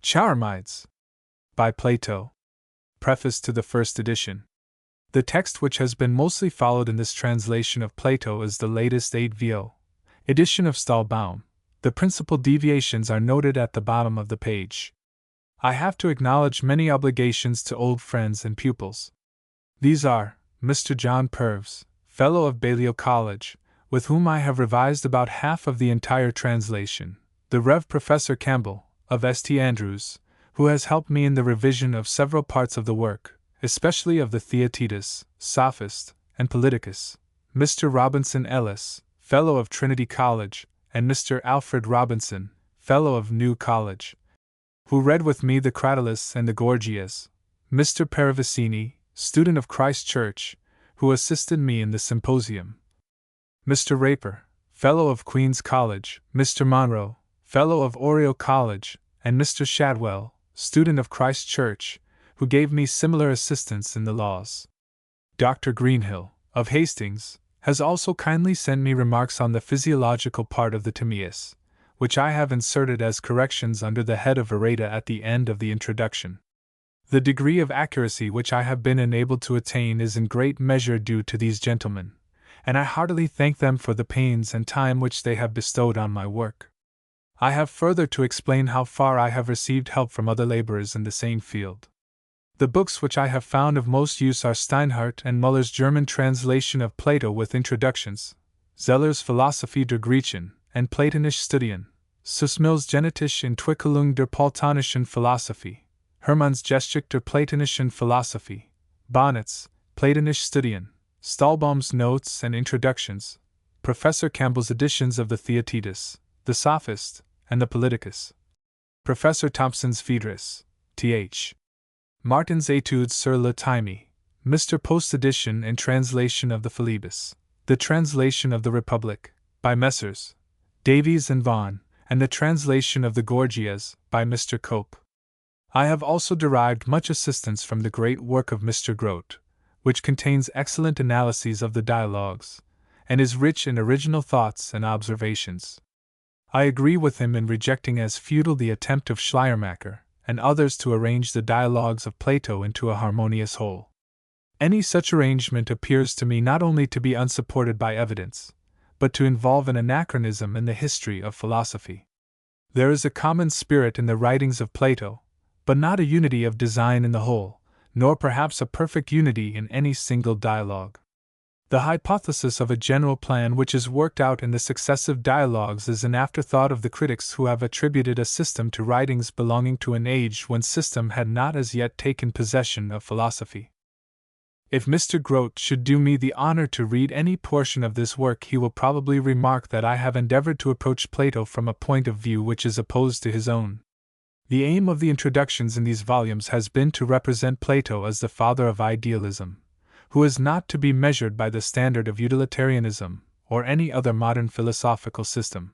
Charmides, by Plato. Preface to the first edition. The text which has been mostly followed in this translation of Plato is the latest 8vo edition of Stahlbaum. The principal deviations are noted at the bottom of the page. I have to acknowledge many obligations to old friends and pupils. These are Mr. John Purves, Fellow of Balliol College, with whom I have revised about half of the entire translation, the Rev. Professor Campbell, of St. Andrews, who has helped me in the revision of several parts of the work, especially of the Theaetetus, Sophist, and Politicus, Mr. Robinson Ellis, Fellow of Trinity College, and Mr. Alfred Robinson, Fellow of New College, who read with me the Cratylus and the Gorgias, Mr. Paravicini, student of Christ Church, who assisted me in the symposium, Mr. Raper, Fellow of Queen's College, Mr. Monroe, Fellow of Oriel College, and Mr. Shadwell, student of Christ Church, who gave me similar assistance in the laws. Dr. Greenhill, of Hastings, has also kindly sent me remarks on the physiological part of the Timaeus, which I have inserted as corrections under the head of errata at the end of the introduction. The degree of accuracy which I have been enabled to attain is in great measure due to these gentlemen, and I heartily thank them for the pains and time which they have bestowed on my work. I have further to explain how far I have received help from other laborers in the same field. The books which I have found of most use are Steinhardt and Muller's German translation of Plato with introductions, Zeller's Philosophie der Griechen and Platonische Studien, Sussmill's Genetische Entwicklung der Platonischen Philosophie, Hermann's Geschichte der Platonischen Philosophie, Bonnet's Platonische Studien, Stahlbaum's Notes and Introductions, Professor Campbell's editions of the Theaetetus, the Sophist, and the Politicus, Professor Thompson's Phaedrus, Th. Martin's Études sur le Time, Mr. Post's edition and translation of the Philebus, the translation of the Republic, by Messrs. Davies and Vaughan, and the translation of the Gorgias, by Mr. Cope. I have also derived much assistance from the great work of Mr. Grote, which contains excellent analyses of the dialogues, and is rich in original thoughts and observations. I agree with him in rejecting as futile the attempt of Schleiermacher and others to arrange the dialogues of Plato into a harmonious whole. Any such arrangement appears to me not only to be unsupported by evidence, but to involve an anachronism in the history of philosophy. There is a common spirit in the writings of Plato, but not a unity of design in the whole, nor perhaps a perfect unity in any single dialogue. The hypothesis of a general plan which is worked out in the successive dialogues is an afterthought of the critics who have attributed a system to writings belonging to an age when system had not as yet taken possession of philosophy. If Mr. Grote should do me the honor to read any portion of this work, he will probably remark that I have endeavored to approach Plato from a point of view which is opposed to his own. The aim of the introductions in these volumes has been to represent Plato as the father of idealism, who is not to be measured by the standard of utilitarianism or any other modern philosophical system.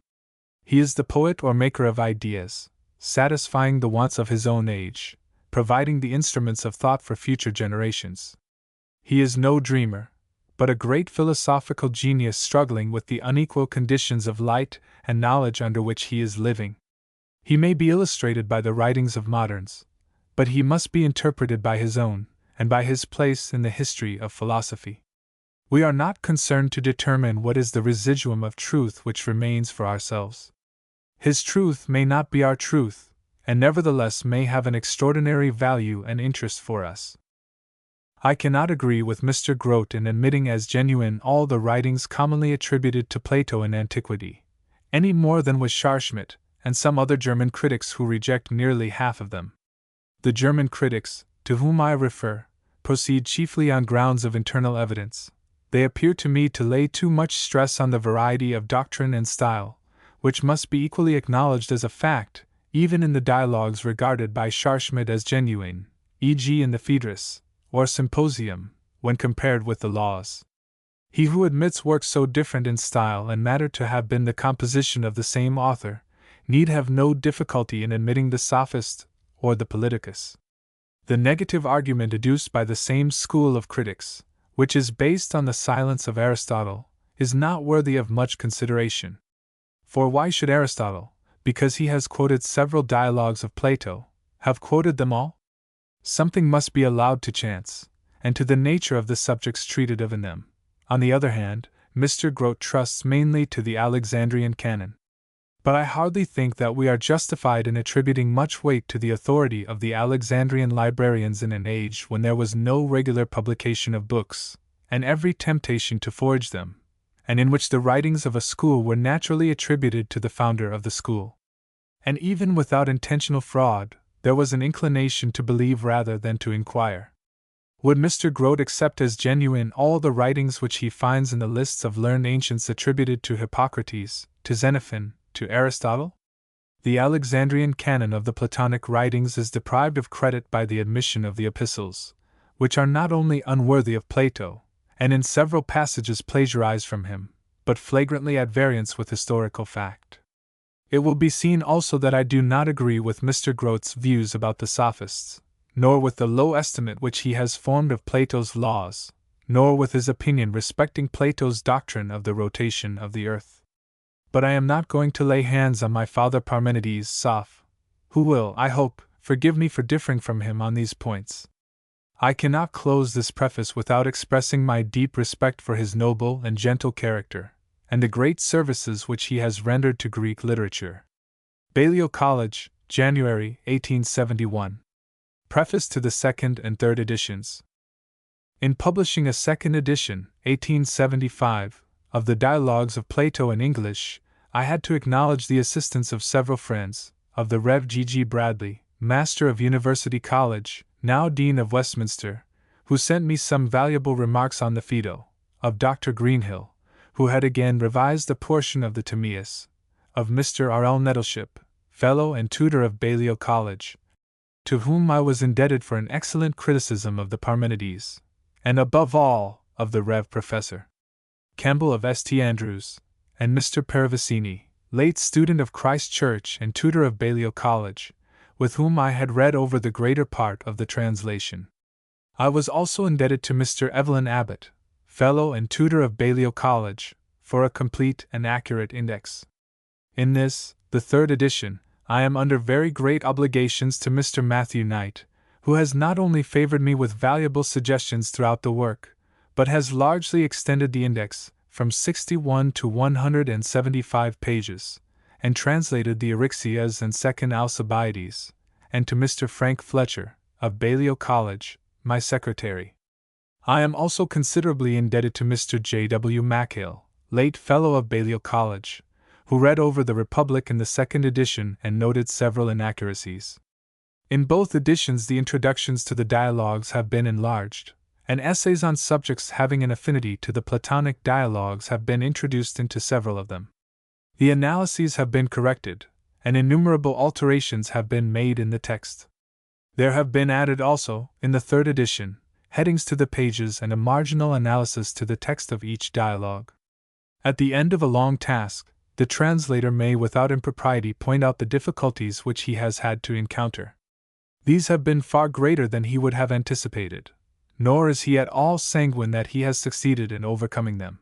He is the poet or maker of ideas, satisfying the wants of his own age, providing the instruments of thought for future generations. He is no dreamer, but a great philosophical genius struggling with the unequal conditions of light and knowledge under which he is living. He may be illustrated by the writings of moderns, but he must be interpreted by his own, and by his place in the history of philosophy. We are not concerned to determine what is the residuum of truth which remains for ourselves. His truth may not be our truth, and nevertheless may have an extraordinary value and interest for us. I cannot agree with Mr. Grote in admitting as genuine all the writings commonly attributed to Plato in antiquity, any more than with Scharschmidt and some other German critics who reject nearly half of them. The German critics, to whom I refer, proceed chiefly on grounds of internal evidence. They appear to me to lay too much stress on the variety of doctrine and style, which must be equally acknowledged as a fact, even in the dialogues regarded by Scharschmidt as genuine, e.g. in the Phaedrus, or Symposium, when compared with the Laws. He who admits works so different in style and matter to have been the composition of the same author, need have no difficulty in admitting the Sophist or the Politicus. The negative argument adduced by the same school of critics, which is based on the silence of Aristotle, is not worthy of much consideration. For why should Aristotle, because he has quoted several dialogues of Plato, have quoted them all? Something must be allowed to chance, and to the nature of the subjects treated of in them. On the other hand, Mr. Grote trusts mainly to the Alexandrian canon. But I hardly think that we are justified in attributing much weight to the authority of the Alexandrian librarians in an age when there was no regular publication of books, and every temptation to forge them, and in which the writings of a school were naturally attributed to the founder of the school. And even without intentional fraud, there was an inclination to believe rather than to inquire. Would Mr. Grote accept as genuine all the writings which he finds in the lists of learned ancients attributed to Hippocrates, to Xenophon, to Aristotle? The Alexandrian canon of the Platonic writings is deprived of credit by the admission of the epistles, which are not only unworthy of Plato, and in several passages plagiarized from him, but flagrantly at variance with historical fact. It will be seen also that I do not agree with Mr. Grote's views about the sophists, nor with the low estimate which he has formed of Plato's laws, nor with his opinion respecting Plato's doctrine of the rotation of the earth. But I am not going to lay hands on my father Parmenides Soph, who will, I hope, forgive me for differing from him on these points. I cannot close this preface without expressing my deep respect for his noble and gentle character, and the great services which he has rendered to Greek literature. Balliol College, January 1871. Preface to the second and third editions. In publishing a second edition, 1875, of the Dialogues of Plato in English, I had to acknowledge the assistance of several friends, of the Rev. G. Bradley, Master of University College, now Dean of Westminster, who sent me some valuable remarks on the Phaedo, of Dr. Greenhill, who had again revised a portion of the Timaeus, of Mr. R. L. Nettleship, Fellow and Tutor of Balliol College, to whom I was indebted for an excellent criticism of the Parmenides, and above all, of the Rev. Professor Campbell of St. Andrews, and Mr. Peravicini, late student of Christ Church and tutor of Balliol College, with whom I had read over the greater part of the translation. I was also indebted to Mr. Evelyn Abbott, Fellow and tutor of Balliol College, for a complete and accurate index. In this, the third edition, I am under very great obligations to Mr. Matthew Knight, who has not only favored me with valuable suggestions throughout the work, but has largely extended the index from 61 to 175 pages, and translated the Eryxias and Second Alcibiades, and to Mr. Frank Fletcher, of Balliol College, my secretary. I am also considerably indebted to Mr. J. W. Mackail, late Fellow of Balliol College, who read over the Republic in the second edition and noted several inaccuracies. In both editions the introductions to the dialogues have been enlarged, and essays on subjects having an affinity to the Platonic dialogues have been introduced into several of them. The analyses have been corrected, and innumerable alterations have been made in the text. There have been added also, in the third edition, headings to the pages and a marginal analysis to the text of each dialogue. At the end of a long task, the translator may without impropriety point out the difficulties which he has had to encounter. These have been far greater than he would have anticipated, nor is he at all sanguine that he has succeeded in overcoming them.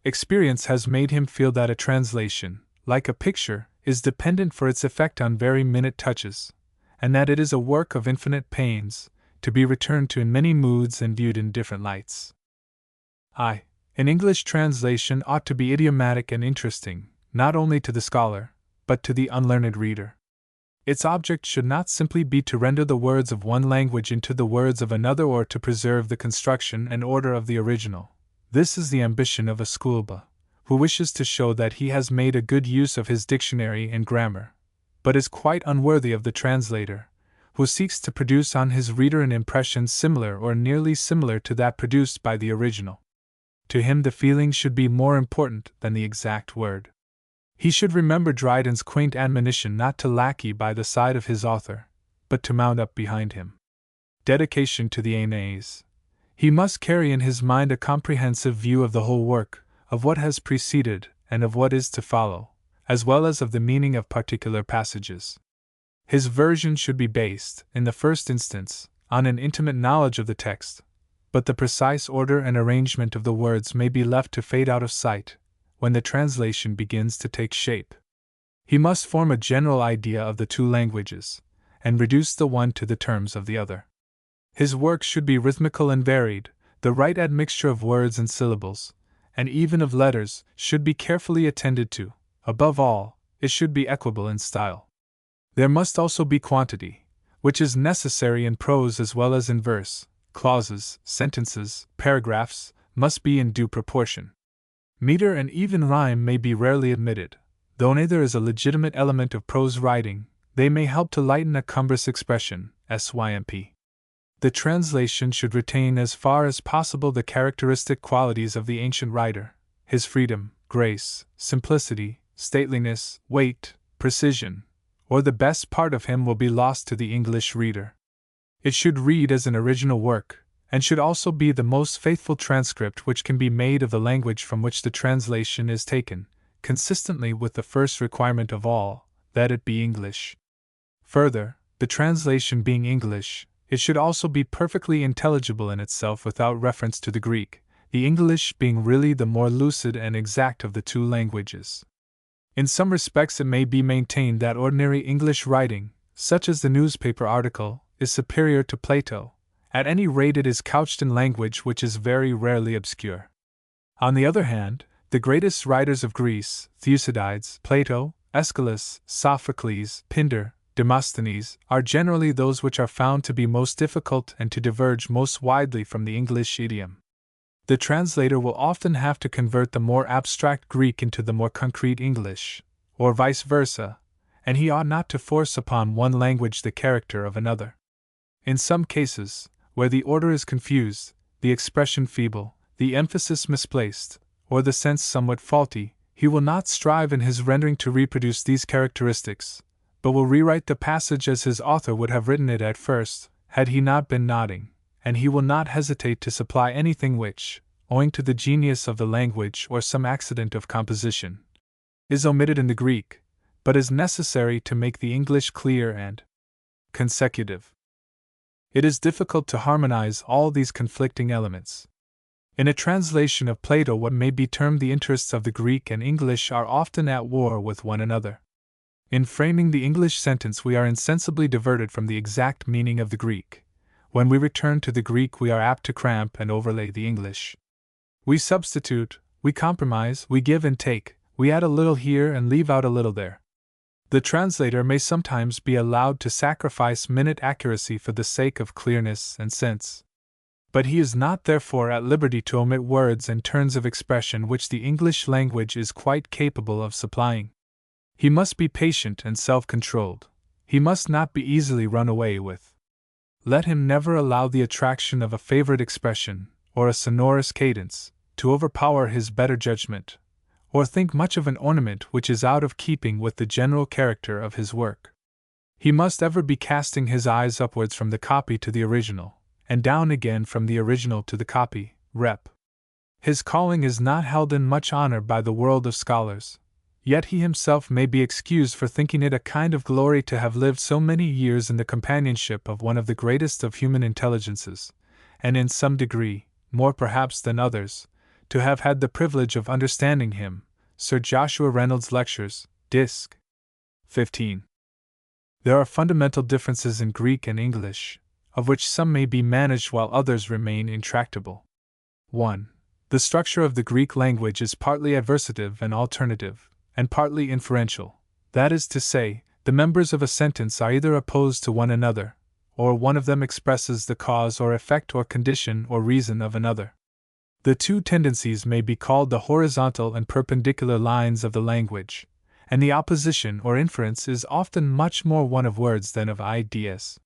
Experience has made him feel that a translation, like a picture, is dependent for its effect on very minute touches, and that it is a work of infinite pains, to be returned to in many moods and viewed in different lights. An English translation ought to be idiomatic and interesting, not only to the scholar, but to the unlearned reader. Its object should not simply be to render the words of one language into the words of another or to preserve the construction and order of the original. This is the ambition of a schoolboy, who wishes to show that he has made a good use of his dictionary and grammar, but is quite unworthy of the translator, who seeks to produce on his reader an impression similar or nearly similar to that produced by the original. To him the feeling should be more important than the exact word. He should remember Dryden's quaint admonition not to lackey by the side of his author, but to mount up behind him. Dedication to the Aeneas. He must carry in his mind a comprehensive view of the whole work, of what has preceded and of what is to follow, as well as of the meaning of particular passages. His version should be based, in the first instance, on an intimate knowledge of the text, but the precise order and arrangement of the words may be left to fade out of sight when the translation begins to take shape. He must form a general idea of the two languages, and reduce the one to the terms of the other. His work should be rhythmical and varied, the right admixture of words and syllables, and even of letters, should be carefully attended to. Above all, it should be equable in style. There must also be quantity, which is necessary in prose as well as in verse. Clauses, sentences, paragraphs must be in due proportion. Meter and even rhyme may be rarely admitted. Though neither is a legitimate element of prose writing, they may help to lighten a cumbrous expression. Symp. The translation should retain as far as possible the characteristic qualities of the ancient writer, his freedom, grace, simplicity, stateliness, weight, precision, or the best part of him will be lost to the English reader. It should read as an original work, and should also be the most faithful transcript which can be made of the language from which the translation is taken, consistently with the first requirement of all, that it be English. Further, the translation being English, it should also be perfectly intelligible in itself without reference to the Greek, the English being really the more lucid and exact of the two languages. In some respects it may be maintained that ordinary English writing, such as the newspaper article, is superior to Plato. At any rate it is couched in language which is very rarely obscure. On the other hand, the greatest writers of Greece, Thucydides, Plato, Aeschylus, Sophocles, Pindar, Demosthenes, are generally those which are found to be most difficult and to diverge most widely from the English idiom. The translator will often have to convert the more abstract Greek into the more concrete English, or vice versa, and he ought not to force upon one language the character of another. In some cases, where the order is confused, the expression feeble, the emphasis misplaced, or the sense somewhat faulty, he will not strive in his rendering to reproduce these characteristics, but will rewrite the passage as his author would have written it at first, had he not been nodding, and he will not hesitate to supply anything which, owing to the genius of the language or some accident of composition, is omitted in the Greek, but is necessary to make the English clear and consecutive. It is difficult to harmonize all these conflicting elements. In a translation of Plato, what may be termed the interests of the Greek and English are often at war with one another. In framing the English sentence, we are insensibly diverted from the exact meaning of the Greek. When we return to the Greek, we are apt to cramp and overlay the English. We substitute, we compromise, we give and take, we add a little here and leave out a little there. The translator may sometimes be allowed to sacrifice minute accuracy for the sake of clearness and sense. But he is not therefore at liberty to omit words and turns of expression which the English language is quite capable of supplying. He must be patient and self-controlled. He must not be easily run away with. Let him never allow the attraction of a favorite expression, or a sonorous cadence, to overpower his better judgment, or think much of an ornament which is out of keeping with the general character of his work. He must ever be casting his eyes upwards from the copy to the original, and down again from the original to the copy, rep. His calling is not held in much honor by the world of scholars, yet he himself may be excused for thinking it a kind of glory to have lived so many years in the companionship of one of the greatest of human intelligences, and in some degree, more perhaps than others, to have had the privilege of understanding him. Sir Joshua Reynolds Lectures, Disc. 15. There are fundamental differences in Greek and English, of which some may be managed while others remain intractable. 1. The structure of the Greek language is partly adversative and alternative, and partly inferential. That is to say, the members of a sentence are either opposed to one another, or one of them expresses the cause or effect or condition or reason of another. The two tendencies may be called the horizontal and perpendicular lines of the language, and the opposition or inference is often much more one of words than of ideas.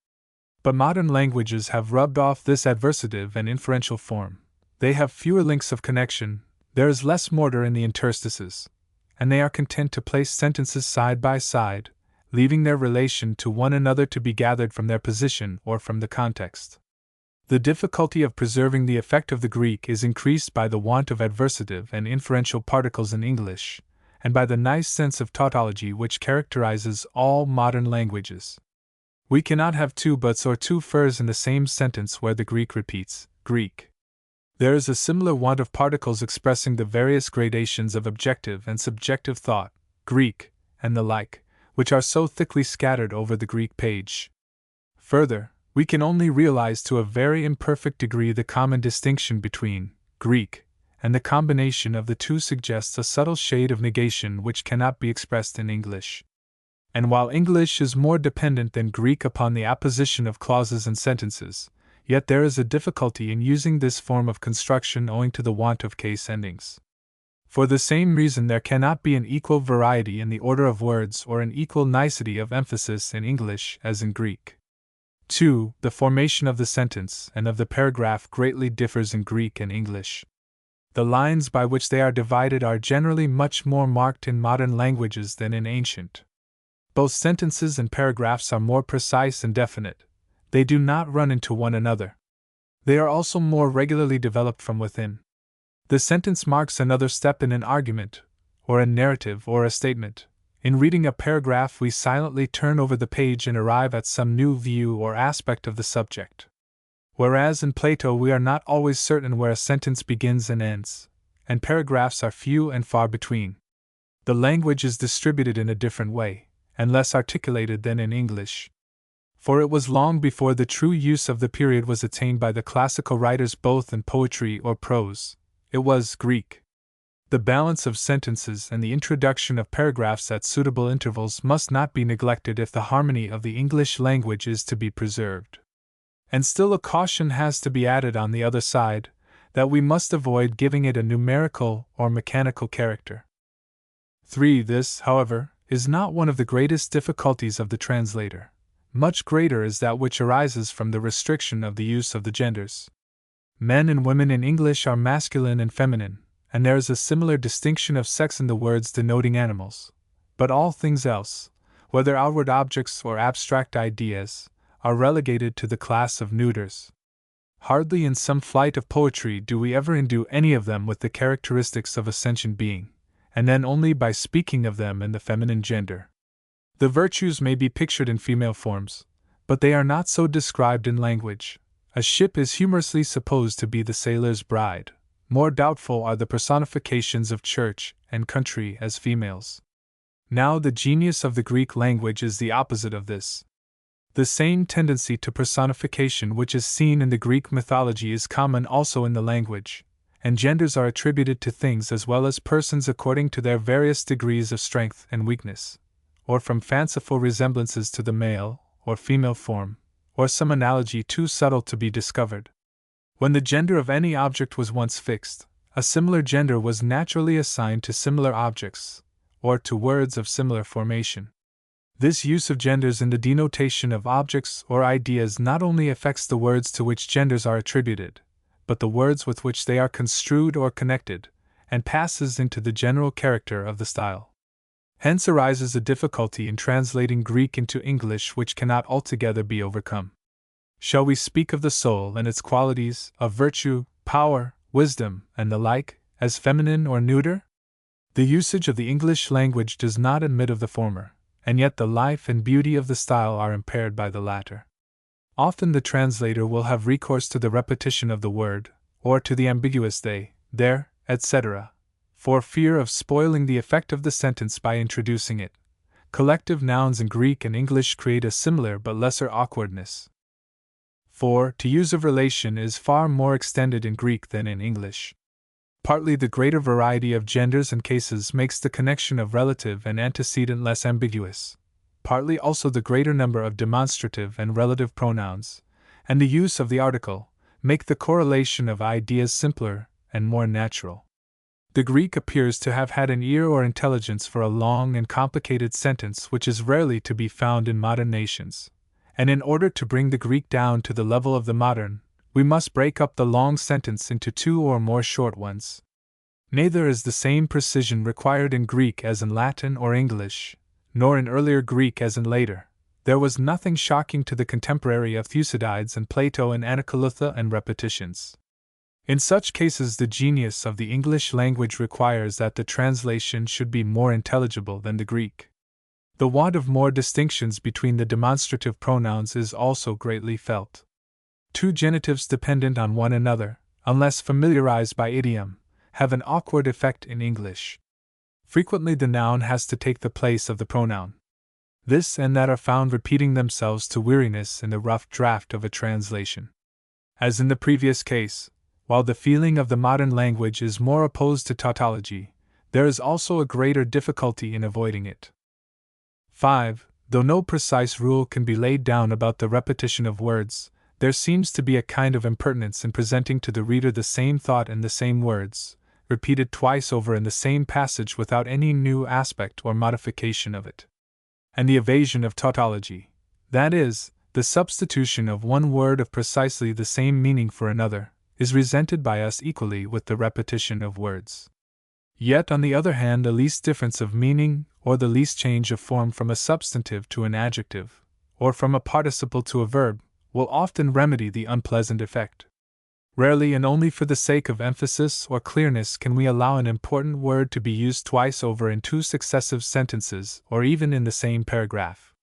But modern languages have rubbed off this adversative and inferential form. They have fewer links of connection, there is less mortar in the interstices, and they are content to place sentences side by side, leaving their relation to one another to be gathered from their position or from the context. The difficulty of preserving the effect of the Greek is increased by the want of adversative and inferential particles in English, and by the nice sense of tautology which characterizes all modern languages. We cannot have two buts or two furs in the same sentence where the Greek repeats Greek. There is a similar want of particles expressing the various gradations of objective and subjective thought, Greek, and the like, which are so thickly scattered over the Greek page. Further, we can only realize to a very imperfect degree the common distinction between Greek, and the combination of the two suggests a subtle shade of negation which cannot be expressed in English. And while English is more dependent than Greek upon the apposition of clauses and sentences, yet there is a difficulty in using this form of construction owing to the want of case endings. For the same reason there cannot be an equal variety in the order of words or an equal nicety of emphasis in English as in Greek. 2. The formation of the sentence and of the paragraph greatly differs in Greek and English. The lines by which they are divided are generally much more marked in modern languages than in ancient. Both sentences and paragraphs are more precise and definite. They do not run into one another. They are also more regularly developed from within. The sentence marks another step in an argument, or a narrative, or a statement. In reading a paragraph, we silently turn over the page and arrive at some new view or aspect of the subject. Whereas in Plato we are not always certain where a sentence begins and ends, and paragraphs are few and far between. The language is distributed in a different way, and less articulated than in English. For it was long before the true use of the period was attained by the classical writers both in poetry or prose. It was Greek. The balance of sentences and the introduction of paragraphs at suitable intervals must not be neglected if the harmony of the English language is to be preserved. And still a caution has to be added on the other side, that we must avoid giving it a numerical or mechanical character. 3. This, however, is not one of the greatest difficulties of the translator. Much greater is that which arises from the restriction of the use of the genders. Men and women in English are masculine and feminine, and there is a similar distinction of sex in the words denoting animals. But all things else, whether outward objects or abstract ideas, are relegated to the class of neuters. Hardly in some flight of poetry do we ever endue any of them with the characteristics of a sentient being, and then only by speaking of them in the feminine gender. The virtues may be pictured in female forms, but they are not so described in language. A ship is humorously supposed to be the sailor's bride. More doubtful are the personifications of church and country as females. Now the genius of the Greek language is the opposite of this. The same tendency to personification which is seen in the Greek mythology is common also in the language, and genders are attributed to things as well as persons according to their various degrees of strength and weakness, or from fanciful resemblances to the male or female form, or some analogy too subtle to be discovered. When the gender of any object was once fixed, a similar gender was naturally assigned to similar objects, or to words of similar formation. This use of genders in the denotation of objects or ideas not only affects the words to which genders are attributed, but the words with which they are construed or connected, and passes into the general character of the style. Hence arises a difficulty in translating Greek into English which cannot altogether be overcome. Shall we speak of the soul and its qualities, of virtue, power, wisdom, and the like, as feminine or neuter? The usage of the English language does not admit of the former, and yet the life and beauty of the style are impaired by the latter. Often the translator will have recourse to the repetition of the word, or to the ambiguous they, their, etc., for fear of spoiling the effect of the sentence by introducing it. Collective nouns in Greek and English create a similar but lesser awkwardness. 4. To use of relation is far more extended in Greek than in English. Partly the greater variety of genders and cases makes the connection of relative and antecedent less ambiguous, partly also the greater number of demonstrative and relative pronouns, and the use of the article, make the correlation of ideas simpler and more natural. The Greek appears to have had an ear or intelligence for a long and complicated sentence which is rarely to be found in modern nations, and in order to bring the Greek down to the level of the modern, we must break up the long sentence into two or more short ones. Neither is the same precision required in Greek as in Latin or English, nor in earlier Greek as in later. There was nothing shocking to the contemporary of Thucydides and Plato in anacolutha and repetitions. In such cases the genius of the English language requires that the translation should be more intelligible than the Greek. The want of more distinctions between the demonstrative pronouns is also greatly felt. Two genitives dependent on one another, unless familiarized by idiom, have an awkward effect in English. Frequently the noun has to take the place of the pronoun. This and that are found repeating themselves to weariness in the rough draft of a translation. As in the previous case, while the feeling of the modern language is more opposed to tautology, there is also a greater difficulty in avoiding it. 5. Though no precise rule can be laid down about the repetition of words, there seems to be a kind of impertinence in presenting to the reader the same thought in the same words, repeated twice over in the same passage without any new aspect or modification of it. And the evasion of tautology, that is, the substitution of one word of precisely the same meaning for another, is resented by us equally with the repetition of words. Yet, on the other hand, the least difference of meaning, or the least change of form from a substantive to an adjective, or from a participle to a verb, will often remedy the unpleasant effect. Rarely and only for the sake of emphasis or clearness can we allow an important word to be used twice over in two successive sentences or even in the same paragraph.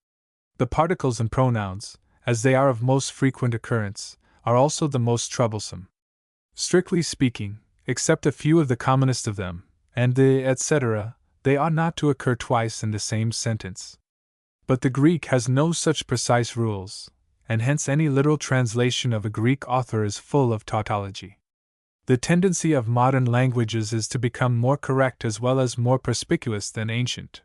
The particles and pronouns, as they are of most frequent occurrence, are also the most troublesome. Strictly speaking, except a few of the commonest of them, and the etc., they ought not to occur twice in the same sentence. But the Greek has no such precise rules, and hence any literal translation of a Greek author is full of tautology. The tendency of modern languages is to become more correct as well as more perspicuous than ancient.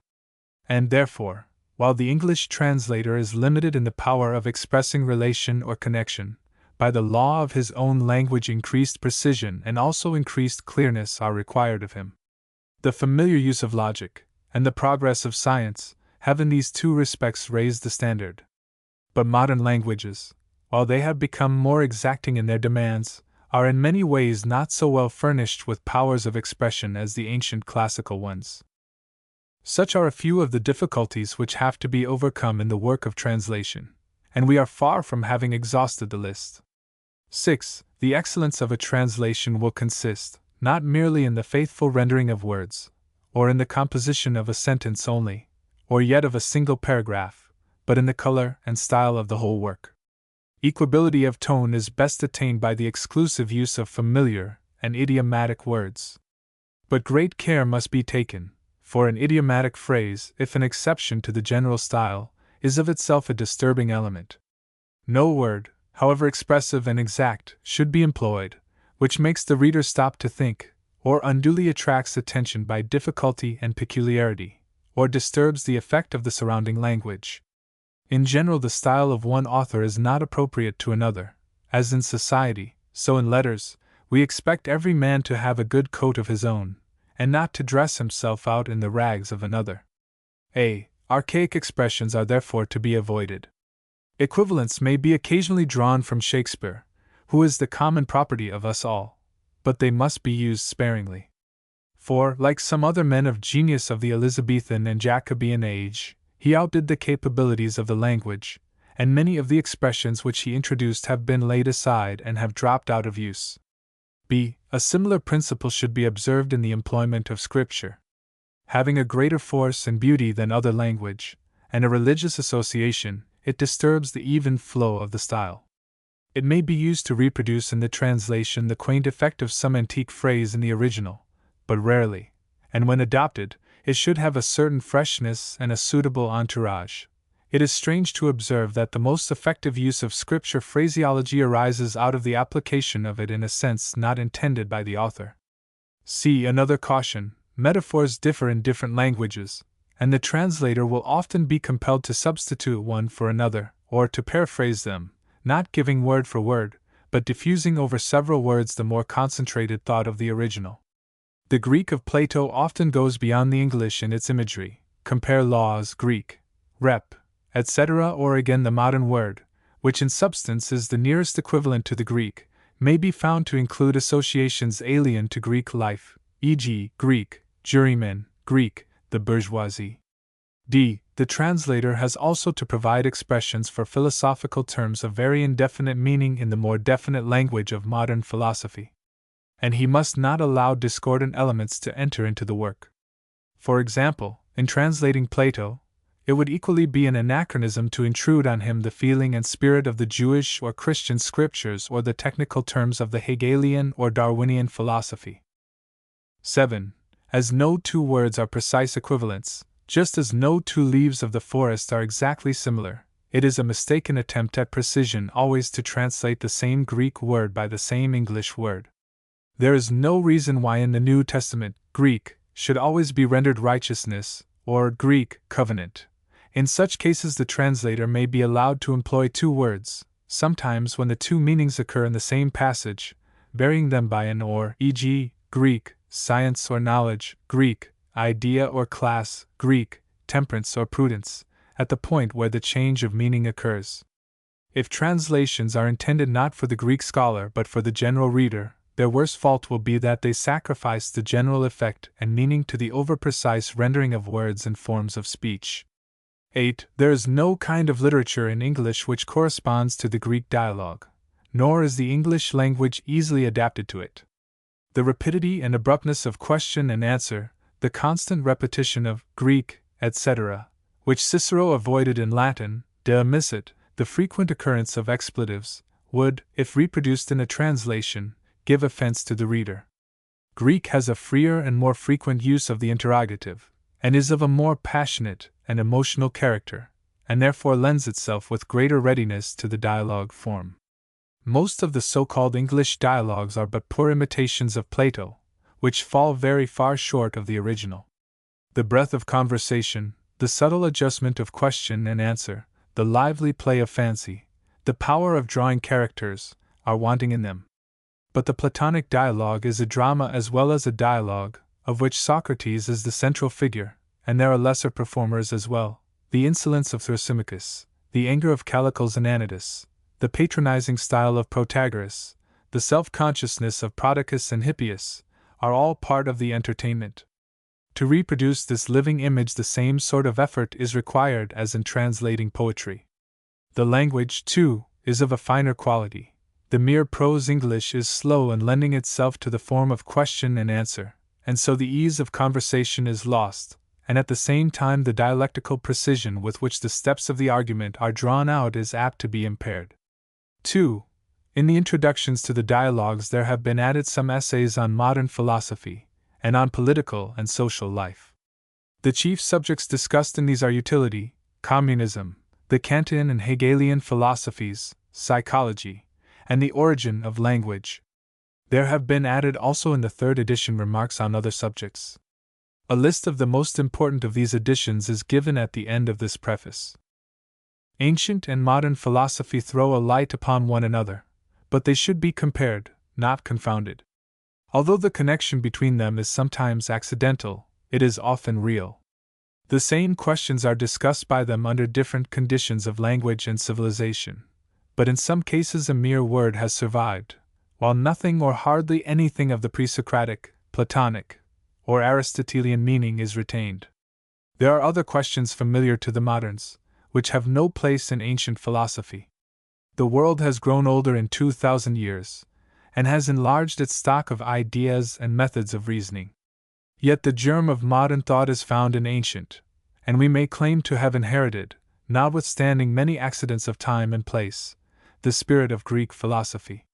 And therefore, while the English translator is limited in the power of expressing relation or connection, by the law of his own language increased precision and also increased clearness are required of him. The familiar use of logic, and the progress of science, have in these two respects raised the standard. But modern languages, while they have become more exacting in their demands, are in many ways not so well furnished with powers of expression as the ancient classical ones. Such are a few of the difficulties which have to be overcome in the work of translation, and we are far from having exhausted the list. 6. The excellence of a translation will consist, not merely in the faithful rendering of words, or in the composition of a sentence only, or yet of a single paragraph, but in the color and style of the whole work. Equability of tone is best attained by the exclusive use of familiar and idiomatic words. But great care must be taken, for an idiomatic phrase, if an exception to the general style, is of itself a disturbing element. No word, however expressive and exact, should be employed, which makes the reader stop to think, or unduly attracts attention by difficulty and peculiarity, or disturbs the effect of the surrounding language. In general, the style of one author is not appropriate to another. As in society, so in letters, we expect every man to have a good coat of his own, and not to dress himself out in the rags of another. Archaic expressions are therefore to be avoided. Equivalents may be occasionally drawn from Shakespeare, who is the common property of us all, but they must be used sparingly. For, like some other men of genius of the Elizabethan and Jacobean age, he outdid the capabilities of the language, and many of the expressions which he introduced have been laid aside and have dropped out of use. A similar principle should be observed in the employment of Scripture. Having a greater force and beauty than other language, and a religious association, it disturbs the even flow of the style. It may be used to reproduce in the translation the quaint effect of some antique phrase in the original, but rarely, and when adopted, it should have a certain freshness and a suitable entourage. It is strange to observe that the most effective use of Scripture phraseology arises out of the application of it in a sense not intended by the author. Another caution: metaphors differ in different languages, and the translator will often be compelled to substitute one for another, or to paraphrase them, not giving word for word, but diffusing over several words the more concentrated thought of the original. The Greek of Plato often goes beyond the English in its imagery. Compare Law's Greek, rep, etc., or again the modern word, which in substance is the nearest equivalent to the Greek, may be found to include associations alien to Greek life, e.g., Greek, juryman, Greek, the bourgeoisie. The translator has also to provide expressions for philosophical terms of very indefinite meaning in the more definite language of modern philosophy. And he must not allow discordant elements to enter into the work. For example, in translating Plato, it would equally be an anachronism to intrude on him the feeling and spirit of the Jewish or Christian scriptures or the technical terms of the Hegelian or Darwinian philosophy. 7. As no two words are precise equivalents, Just as no two leaves of the forest are exactly similar, it is a mistaken attempt at precision always to translate the same Greek word by the same English word. There is no reason why in the New Testament, Greek should always be rendered righteousness, or Greek covenant. In such cases, the translator may be allowed to employ two words, sometimes when the two meanings occur in the same passage, varying them by an or, e.g., Greek science or knowledge, Greek idea or class, Greek temperance or prudence, at the point where the change of meaning occurs. If translations are intended not for the Greek scholar but for the general reader, their worst fault will be that they sacrifice the general effect and meaning to the over-precise rendering of words and forms of speech. 8. There is no kind of literature in English which corresponds to the Greek dialogue, nor is the English language easily adapted to it. The rapidity and abruptness of question and answer, the constant repetition of Greek, etc., which Cicero avoided in Latin, de omissit, the frequent occurrence of expletives, would, if reproduced in a translation, give offense to the reader. Greek has a freer and more frequent use of the interrogative, and is of a more passionate and emotional character, and therefore lends itself with greater readiness to the dialogue form. Most of the so-called English dialogues are but poor imitations of Plato, which fall very far short of the original. The breadth of conversation, the subtle adjustment of question and answer, the lively play of fancy, the power of drawing characters, are wanting in them. But the Platonic dialogue is a drama as well as a dialogue, of which Socrates is the central figure, and there are lesser performers as well, the insolence of Thrasymachus, the anger of Callicles and Anytus, the patronizing style of Protagoras, the self-consciousness of Prodicus and Hippias, are all part of the entertainment. To reproduce this living image, the same sort of effort is required as in translating poetry. The language, too, is of a finer quality. The mere prose English is slow in lending itself to the form of question and answer, and so the ease of conversation is lost, and at the same time the dialectical precision with which the steps of the argument are drawn out is apt to be impaired. 2. In the introductions to the dialogues there have been added some essays on modern philosophy, and on political and social life. The chief subjects discussed in these are utility, communism, the Kantian and Hegelian philosophies, psychology, and the origin of language. There have been added also in the third edition remarks on other subjects. A list of the most important of these editions is given at the end of this preface. Ancient and modern philosophy throw a light upon one another, but they should be compared, not confounded. Although the connection between them is sometimes accidental, it is often real. The same questions are discussed by them under different conditions of language and civilization, but in some cases a mere word has survived, while nothing or hardly anything of the pre-Socratic, Platonic, or Aristotelian meaning is retained. There are other questions familiar to the moderns, which have no place in ancient philosophy. The world has grown older in 2,000 years, and has enlarged its stock of ideas and methods of reasoning. Yet the germ of modern thought is found in ancient, and we may claim to have inherited, notwithstanding many accidents of time and place, the spirit of Greek philosophy.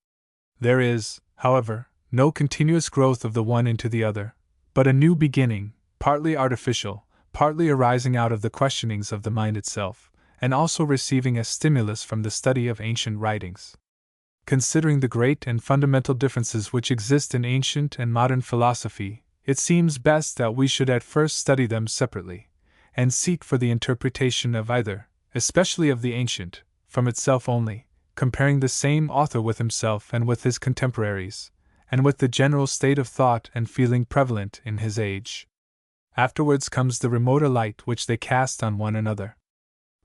There is, however, no continuous growth of the one into the other, but a new beginning, partly artificial, partly arising out of the questionings of the mind itself, and also receiving a stimulus from the study of ancient writings. Considering the great and fundamental differences which exist in ancient and modern philosophy, it seems best that we should at first study them separately, and seek for the interpretation of either, especially of the ancient, from itself only, comparing the same author with himself and with his contemporaries, and with the general state of thought and feeling prevalent in his age. Afterwards comes the remoter light which they cast on one another.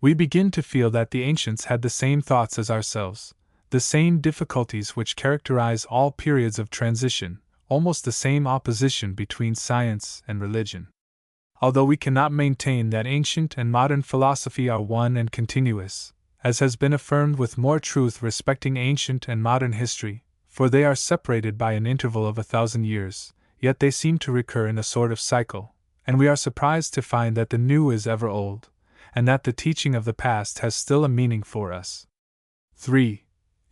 We begin to feel that the ancients had the same thoughts as ourselves, the same difficulties which characterize all periods of transition, almost the same opposition between science and religion. Although we cannot maintain that ancient and modern philosophy are one and continuous, as has been affirmed with more truth respecting ancient and modern history, for they are separated by an interval of 1,000 years, yet they seem to recur in a sort of cycle, and we are surprised to find that the new is ever old, and that the teaching of the past has still a meaning for us. 3.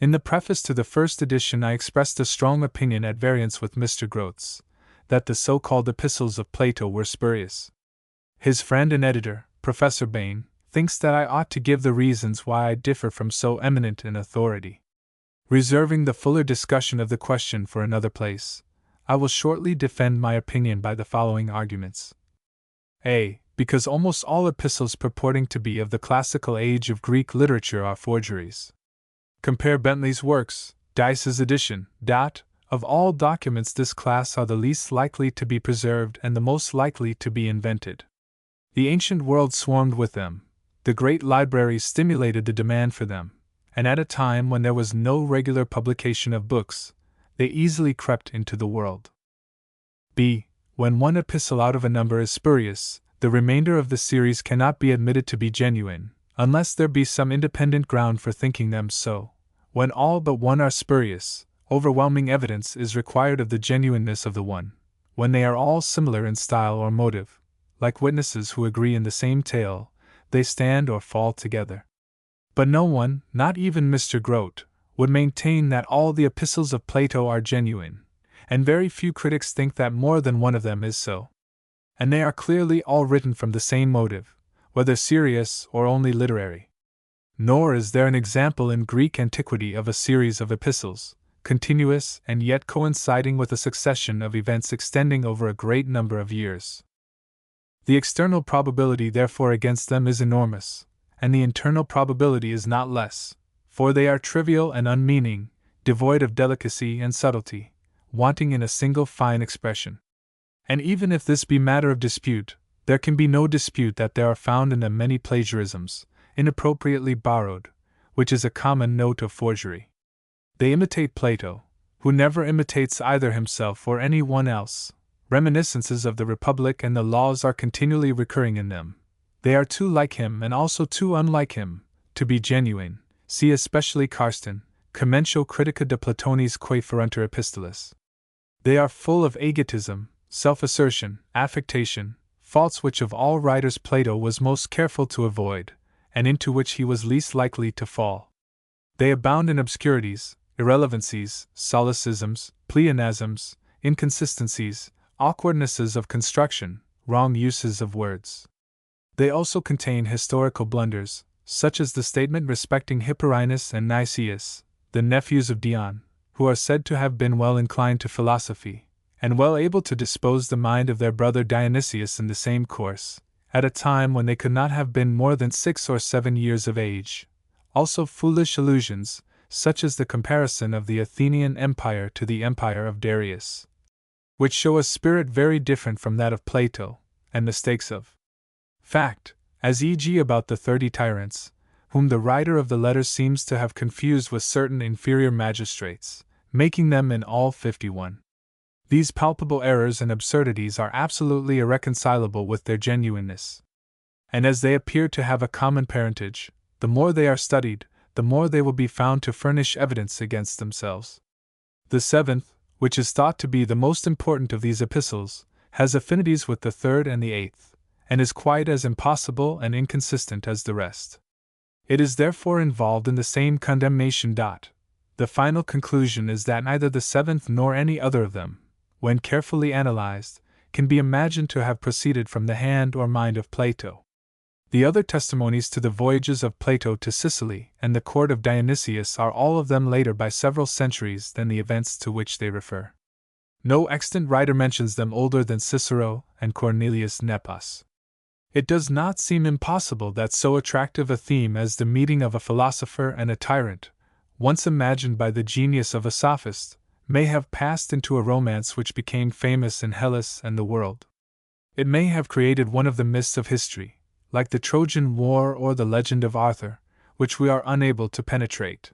In the preface to the first edition I expressed a strong opinion at variance with Mr. Grotes, that the so-called epistles of Plato were spurious. His friend and editor, Professor Bain, thinks that I ought to give the reasons why I differ from so eminent an authority. Reserving the fuller discussion of the question for another place, I will shortly defend my opinion by the following arguments. A. Because almost all epistles purporting to be of the classical age of Greek literature are forgeries. Compare Bentley's works, Dice's edition. Of all documents, this class are the least likely to be preserved and the most likely to be invented. The ancient world swarmed with them, the great libraries stimulated the demand for them, and at a time when there was no regular publication of books, they easily crept into the world. B. When one epistle out of a number is spurious, the remainder of the series cannot be admitted to be genuine, unless there be some independent ground for thinking them so. When all but one are spurious, overwhelming evidence is required of the genuineness of the one. When they are all similar in style or motive, like witnesses who agree in the same tale, they stand or fall together. But no one, not even Mr. Grote, would maintain that all the epistles of Plato are genuine, and very few critics think that more than one of them is so. And they are clearly all written from the same motive, whether serious or only literary. Nor is there an example in Greek antiquity of a series of epistles, continuous and yet coinciding with a succession of events extending over a great number of years. The external probability therefore against them is enormous, and the internal probability is not less, for they are trivial and unmeaning, devoid of delicacy and subtlety, wanting in a single fine expression. And even if this be matter of dispute, there can be no dispute that there are found in them many plagiarisms, inappropriately borrowed, which is a common note of forgery. They imitate Plato, who never imitates either himself or any one else. Reminiscences of the Republic and the Laws are continually recurring in them. They are too like him and also too unlike him to be genuine. See especially Carsten, Commensio Critica de Platonis quae feruntur epistolis. They are full of egotism, self-assertion, affectation, faults which of all writers Plato was most careful to avoid, and into which he was least likely to fall. They abound in obscurities, irrelevancies, solecisms, pleonasms, inconsistencies, awkwardnesses of construction, wrong uses of words. They also contain historical blunders, such as the statement respecting Hipporinus and Nicias, the nephews of Dion, who are said to have been well inclined to philosophy, and well able to dispose the mind of their brother Dionysius in the same course, at a time when they could not have been more than 6 or 7 years of age. Also foolish allusions, such as the comparison of the Athenian Empire to the Empire of Darius, which show a spirit very different from that of Plato, and mistakes of fact, as e.g. about the 30 tyrants, whom the writer of the letter seems to have confused with certain inferior magistrates, making them in all 51. These palpable errors and absurdities are absolutely irreconcilable with their genuineness. And as they appear to have a common parentage, the more they are studied, the more they will be found to furnish evidence against themselves. The 7th, which is thought to be the most important of these epistles, has affinities with the 3rd and the 8th, and is quite as impossible and inconsistent as the rest. It is therefore involved in the same condemnation. The final conclusion is that neither the 7th nor any other of them, when carefully analyzed, can be imagined to have proceeded from the hand or mind of Plato. The other testimonies to the voyages of Plato to Sicily and the court of Dionysius are all of them later by several centuries than the events to which they refer. No extant writer mentions them older than Cicero and Cornelius Nepos. It does not seem impossible that so attractive a theme as the meeting of a philosopher and a tyrant, once imagined by the genius of a sophist, may have passed into a romance which became famous in Hellas and the world. It may have created one of the myths of history, like the Trojan War or the legend of Arthur, which we are unable to penetrate.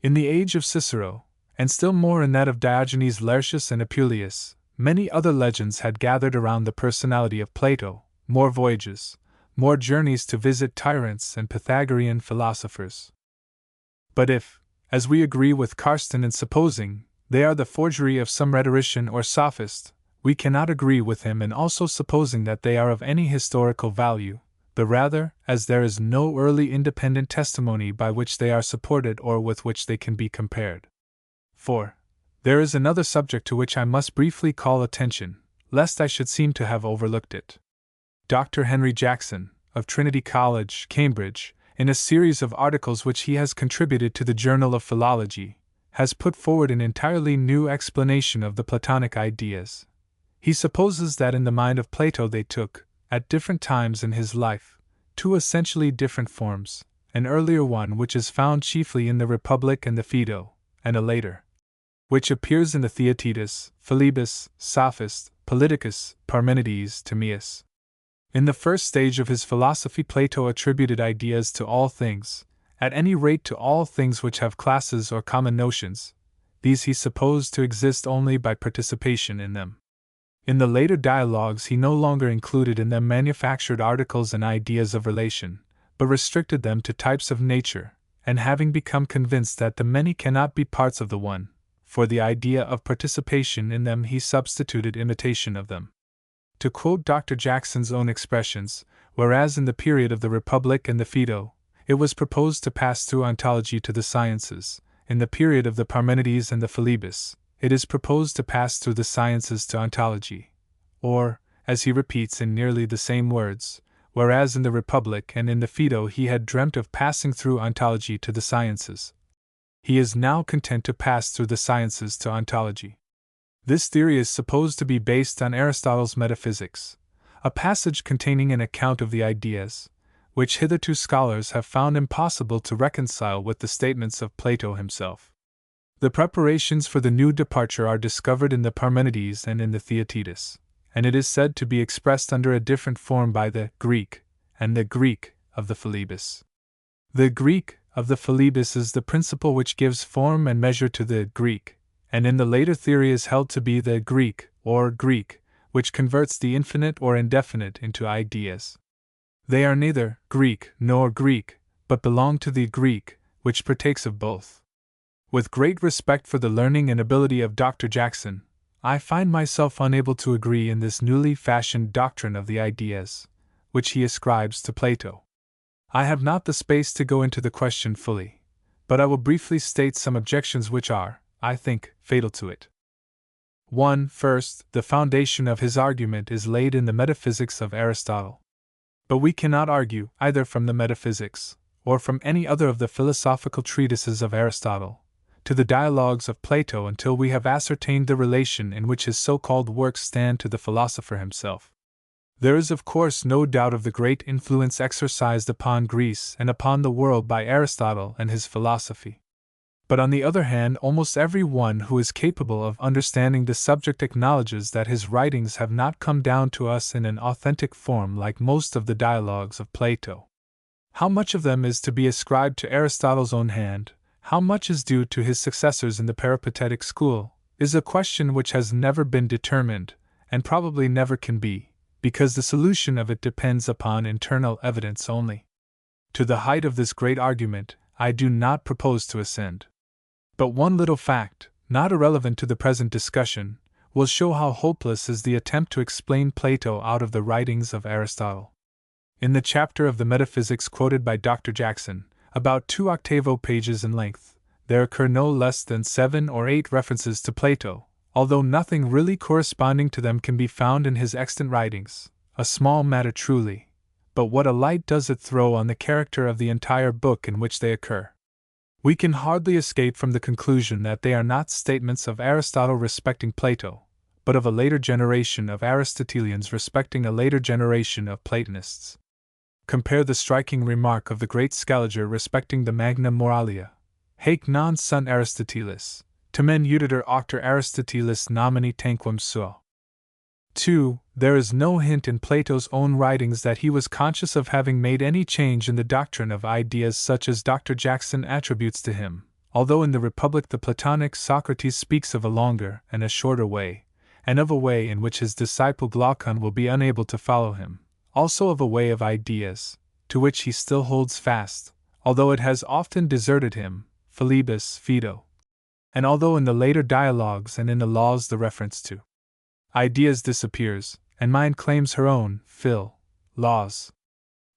In the age of Cicero, and still more in that of Diogenes Laertius and Apuleius, many other legends had gathered around the personality of Plato, more voyages, more journeys to visit tyrants and Pythagorean philosophers. But if, as we agree with Carsten in supposing, they are the forgery of some rhetorician or sophist, we cannot agree with him in also supposing that they are of any historical value, the rather, as there is no early independent testimony by which they are supported or with which they can be compared. 4. There is another subject to which I must briefly call attention, lest I should seem to have overlooked it. Dr. Henry Jackson, of Trinity College, Cambridge, in a series of articles which he has contributed to the Journal of Philology, has put forward an entirely new explanation of the Platonic ideas. He supposes that in the mind of Plato they took, at different times in his life, two essentially different forms, an earlier one which is found chiefly in the Republic and the Phaedo, and a later, which appears in the Theaetetus, Philebus, Sophist, Politicus, Parmenides, Timaeus. In the first stage of his philosophy, Plato attributed ideas to all things, at any rate to all things which have classes or common notions. These he supposed to exist only by participation in them. In the later dialogues he no longer included in them manufactured articles and ideas of relation, but restricted them to types of nature, and having become convinced that the many cannot be parts of the one, for the idea of participation in them he substituted imitation of them. To quote Dr. Jackson's own expressions, whereas in the period of the Republic and the Phaedo, it was proposed to pass through ontology to the sciences, in the period of the Parmenides and the Philebus, it is proposed to pass through the sciences to ontology. Or, as he repeats in nearly the same words, whereas in the Republic and in the Phaedo he had dreamt of passing through ontology to the sciences, he is now content to pass through the sciences to ontology. This theory is supposed to be based on Aristotle's Metaphysics, a passage containing an account of the ideas, which hitherto scholars have found impossible to reconcile with the statements of Plato himself. The preparations for the new departure are discovered in the Parmenides and in the Theaetetus, and it is said to be expressed under a different form by the Greek and the Greek of the Philebus. The Greek of the Philebus is the principle which gives form and measure to the Greek, and in the later theory is held to be the Greek, or Greek, which converts the infinite or indefinite into ideas. They are neither Greek nor Greek, but belong to the Greek, which partakes of both. With great respect for the learning and ability of Dr. Jackson, I find myself unable to agree in this newly fashioned doctrine of the ideas, which he ascribes to Plato. I have not the space to go into the question fully, but I will briefly state some objections which are, I think, fatal to it. 1. First, the foundation of his argument is laid in the Metaphysics of Aristotle. But we cannot argue either from the Metaphysics, or from any other of the philosophical treatises of Aristotle, to the dialogues of Plato until we have ascertained the relation in which his so-called works stand to the philosopher himself. There is of course no doubt of the great influence exercised upon Greece and upon the world by Aristotle and his philosophy. But on the other hand, almost every one who is capable of understanding the subject acknowledges that his writings have not come down to us in an authentic form like most of the dialogues of Plato. How much of them is to be ascribed to Aristotle's own hand, how much is due to his successors in the peripatetic school, is a question which has never been determined, and probably never can be, because the solution of it depends upon internal evidence only. To the height of this great argument, I do not propose to ascend. But one little fact, not irrelevant to the present discussion, will show how hopeless is the attempt to explain Plato out of the writings of Aristotle. In the chapter of the Metaphysics quoted by Dr. Jackson, about 2 octavo pages in length, there occur no less than 7 or 8 references to Plato, although nothing really corresponding to them can be found in his extant writings, a small matter truly, but what a light does it throw on the character of the entire book in which they occur. We can hardly escape from the conclusion that they are not statements of Aristotle respecting Plato, but of a later generation of Aristotelians respecting a later generation of Platonists. Compare the striking remark of the great Scaliger respecting the Magna Moralia: Haec non sunt Aristotelis, tamen uditer auctor Aristotelis nomini tanquam suo. 2. There is no hint in Plato's own writings that he was conscious of having made any change in the doctrine of ideas such as Dr. Jackson attributes to him, although in the Republic the Platonic Socrates speaks of a longer and a shorter way, and of a way in which his disciple Glaucon will be unable to follow him, also of a way of ideas, to which he still holds fast, although it has often deserted him, Philebus, Phaedo. And although in the later dialogues and in the laws the reference to ideas disappears, and mind claims her own, laws.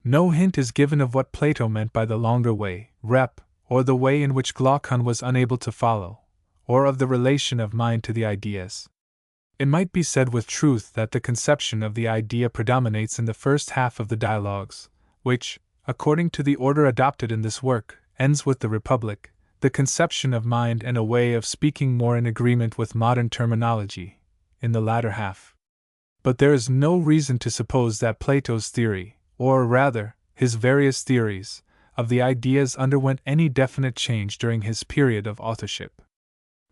No hint is given of what Plato meant by the longer way, rep, or the way in which Glaucon was unable to follow, or of the relation of mind to the ideas. It might be said with truth that the conception of the idea predominates in the first half of the dialogues, which, according to the order adopted in this work, ends with the Republic, the conception of mind and a way of speaking more in agreement with modern terminology, in the latter half. But there is no reason to suppose that Plato's theory, or rather, his various theories, of the ideas underwent any definite change during his period of authorship.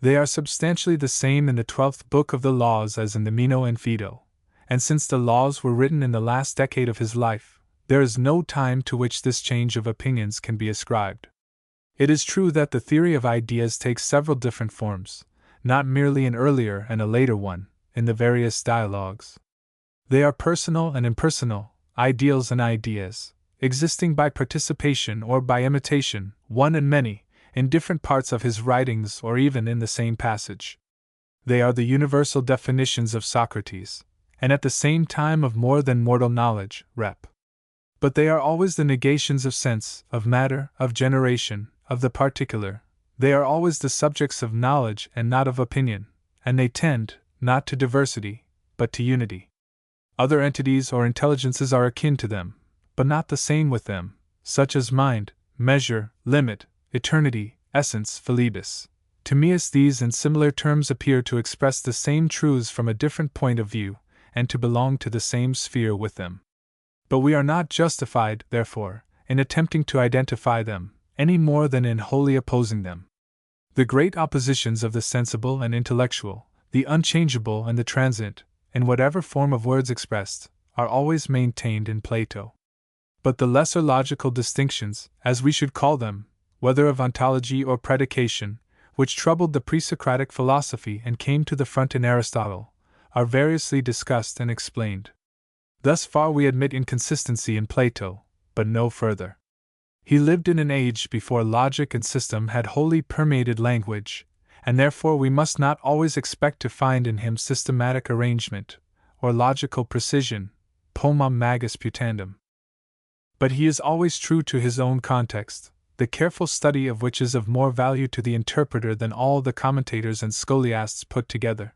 They are substantially the same in the 12th book of the Laws as in the Meno and Phaedo, and since the Laws were written in the last decade of his life, there is no time to which this change of opinions can be ascribed. It is true that the theory of ideas takes several different forms, not merely an earlier and a later one, in the various dialogues. They are personal and impersonal, ideals and ideas, existing by participation or by imitation, one and many, in different parts of his writings or even in the same passage. They are the universal definitions of Socrates, and at the same time of more than mortal knowledge, rep. But they are always the negations of sense, of matter, of generation, of the particular. They are always the subjects of knowledge and not of opinion, and they tend, not to diversity, but to unity. Other entities or intelligences are akin to them, but not the same with them, such as mind, measure, limit, eternity, essence, Philebus. To me, as these and similar terms appear to express the same truths from a different point of view, and to belong to the same sphere with them. But we are not justified, therefore, in attempting to identify them, any more than in wholly opposing them. The great oppositions of the sensible and intellectual, the unchangeable and the transient, in whatever form of words expressed, are always maintained in Plato. But the lesser logical distinctions, as we should call them, whether of ontology or predication, which troubled the pre-Socratic philosophy and came to the front in Aristotle, are variously discussed and explained. Thus far we admit inconsistency in Plato, but no further. He lived in an age before logic and system had wholly permeated language, and therefore we must not always expect to find in him systematic arrangement, or logical precision, pomam magis putandum. But he is always true to his own context, the careful study of which is of more value to the interpreter than all the commentators and scholiasts put together.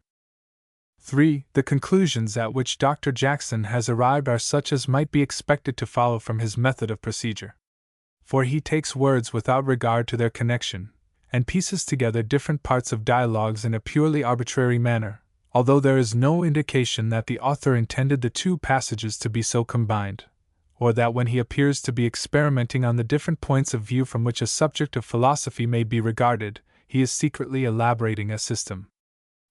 3. The conclusions at which Dr. Jackson has arrived are such as might be expected to follow from his method of procedure. For he takes words without regard to their connection, and pieces together different parts of dialogues in a purely arbitrary manner, although there is no indication that the author intended the two passages to be so combined, or that when he appears to be experimenting on the different points of view from which a subject of philosophy may be regarded, he is secretly elaborating a system.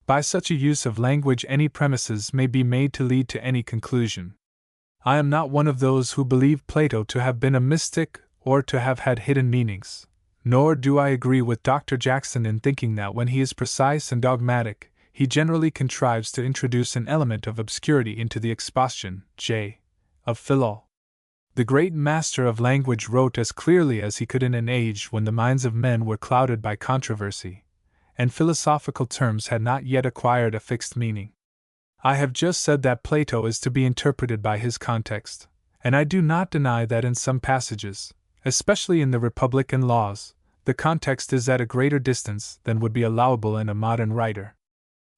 By such a use of language any premises may be made to lead to any conclusion. I am not one of those who believe Plato to have been a mystic or to have had hidden meanings, nor do I agree with Dr. Jackson in thinking that when he is precise and dogmatic, he generally contrives to introduce an element of obscurity into the exposition, of Philo. The great master of language wrote as clearly as he could in an age when the minds of men were clouded by controversy, and philosophical terms had not yet acquired a fixed meaning. I have just said that Plato is to be interpreted by his context, and I do not deny that in some passages, especially in the Republic and Laws, the context is at a greater distance than would be allowable in a modern writer.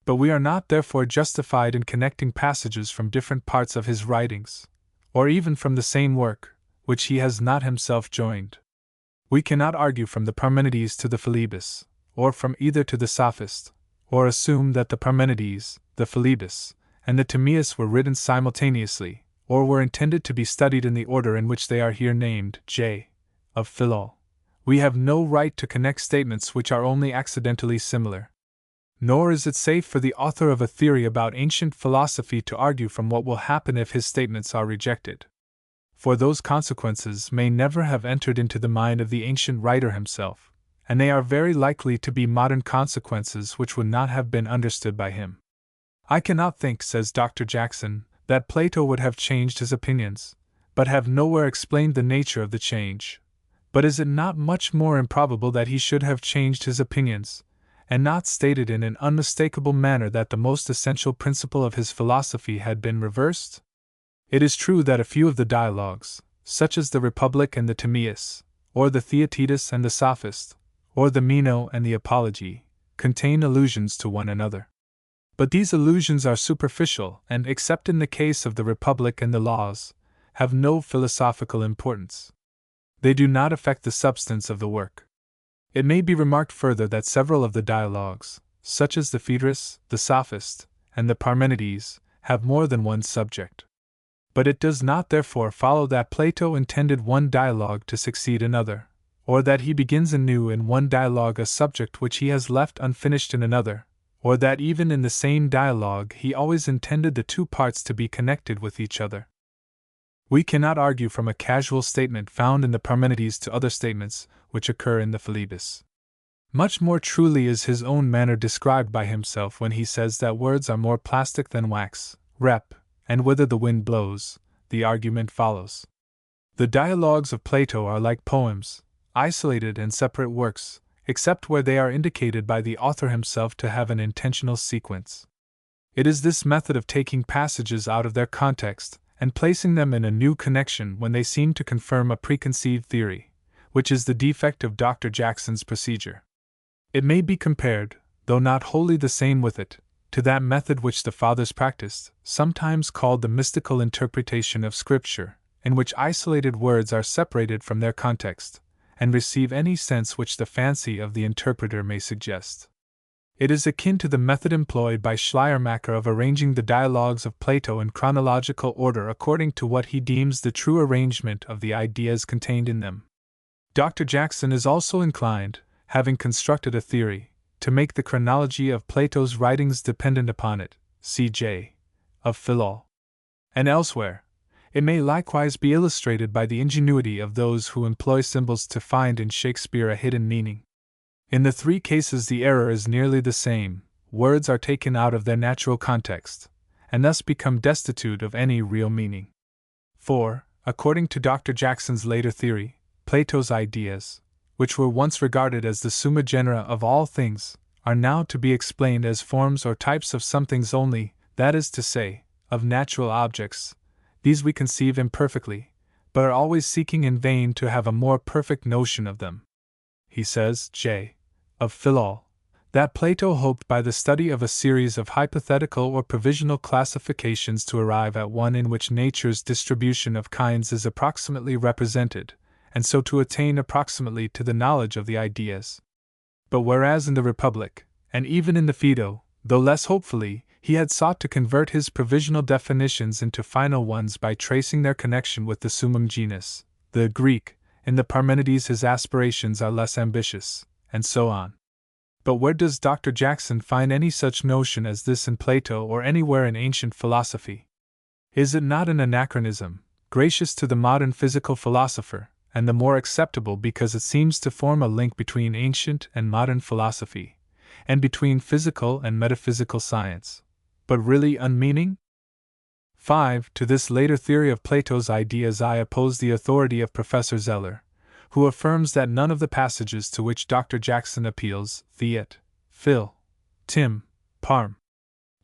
But we are not therefore justified in connecting passages from different parts of his writings, or even from the same work, which he has not himself joined. We cannot argue from the Parmenides to the Philebus, or from either to the Sophist, or assume that the Parmenides, the Philebus, and the Timaeus were written simultaneously, or were intended to be studied in the order in which they are here named, of Philo. We have no right to connect statements which are only accidentally similar. Nor is it safe for the author of a theory about ancient philosophy to argue from what will happen if his statements are rejected. For those consequences may never have entered into the mind of the ancient writer himself, and they are very likely to be modern consequences which would not have been understood by him. I cannot think, says Dr. Jackson, that Plato would have changed his opinions, but have nowhere explained the nature of the change. But is it not much more improbable that he should have changed his opinions, and not stated in an unmistakable manner that the most essential principle of his philosophy had been reversed? It is true that a few of the dialogues, such as the Republic and the Timaeus, or the Theaetetus and the Sophist, or the Meno and the Apology, contain allusions to one another. But these allusions are superficial and, except in the case of the Republic and the Laws, have no philosophical importance. They do not affect the substance of the work. It may be remarked further that several of the dialogues, such as the Phaedrus, the Sophist, and the Parmenides, have more than one subject. But it does not therefore follow that Plato intended one dialogue to succeed another, or that he begins anew in one dialogue a subject which he has left unfinished in another, or that even in the same dialogue he always intended the two parts to be connected with each other. We cannot argue from a casual statement found in the Parmenides to other statements which occur in the Philebus. Much more truly is his own manner described by himself when he says that words are more plastic than wax, rep, and whither the wind blows, the argument follows. The dialogues of Plato are like poems, isolated and separate works, except where they are indicated by the author himself to have an intentional sequence. It is this method of taking passages out of their context and placing them in a new connection when they seem to confirm a preconceived theory, which is the defect of Dr. Jackson's procedure. It may be compared, though not wholly the same with it, to that method which the Fathers practiced, sometimes called the mystical interpretation of Scripture, in which isolated words are separated from their context, and receive any sense which the fancy of the interpreter may suggest. It is akin to the method employed by Schleiermacher of arranging the dialogues of Plato in chronological order according to what he deems the true arrangement of the ideas contained in them. Dr. Jackson is also inclined, having constructed a theory, to make the chronology of Plato's writings dependent upon it, cj. of Philol. And elsewhere, it may likewise be illustrated by the ingenuity of those who employ symbols to find in Shakespeare a hidden meaning. In the three cases the error is nearly the same: words are taken out of their natural context, and thus become destitute of any real meaning. For, according to Dr. Jackson's later theory, Plato's ideas, which were once regarded as the summa genera of all things, are now to be explained as forms or types of somethings only, that is to say, of natural objects. These we conceive imperfectly, but are always seeking in vain to have a more perfect notion of them. He says, J. of Philol, that Plato hoped by the study of a series of hypothetical or provisional classifications to arrive at one in which nature's distribution of kinds is approximately represented, and so to attain approximately to the knowledge of the ideas. But whereas in the Republic, and even in the Phaedo, though less hopefully, he had sought to convert his provisional definitions into final ones by tracing their connection with the summum genus, the Greek, in the Parmenides his aspirations are less ambitious, and so on. But where does Dr. Jackson find any such notion as this in Plato or anywhere in ancient philosophy? Is it not an anachronism, gracious to the modern physical philosopher, and the more acceptable because it seems to form a link between ancient and modern philosophy, and between physical and metaphysical science, but really unmeaning? 5. To this later theory of Plato's ideas I oppose the authority of Professor Zeller, who affirms that none of the passages to which Dr. Jackson appeals, Theat, Phil, Tim, Parm,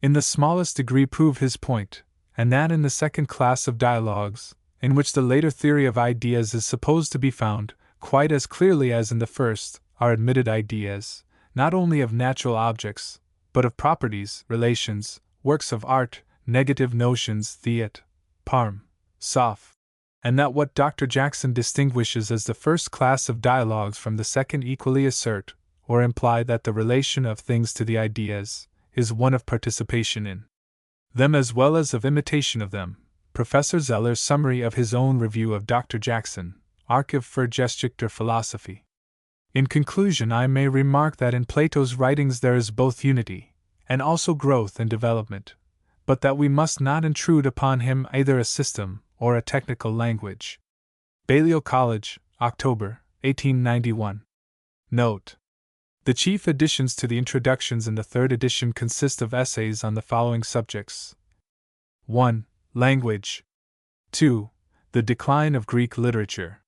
in the smallest degree prove his point, and that in the second class of dialogues, in which the later theory of ideas is supposed to be found, quite as clearly as in the first, are admitted ideas, not only of natural objects, but of properties, relations, works of art, negative notions, Theat, Parm, Soph, and that what Dr. Jackson distinguishes as the first class of dialogues from the second equally assert, or imply that the relation of things to the ideas is one of participation in them as well as of imitation of them. Professor Zeller's summary of his own review of Dr. Jackson, Archiv für Geschichte Philosophie. In conclusion, I may remark that in Plato's writings there is both unity, and also growth and development, but that we must not intrude upon him either a system or a technical language. Balliol College, October, 1891. Note: the chief additions to the introductions in the third edition consist of essays on the following subjects: 1. Language. 2. The decline of Greek literature.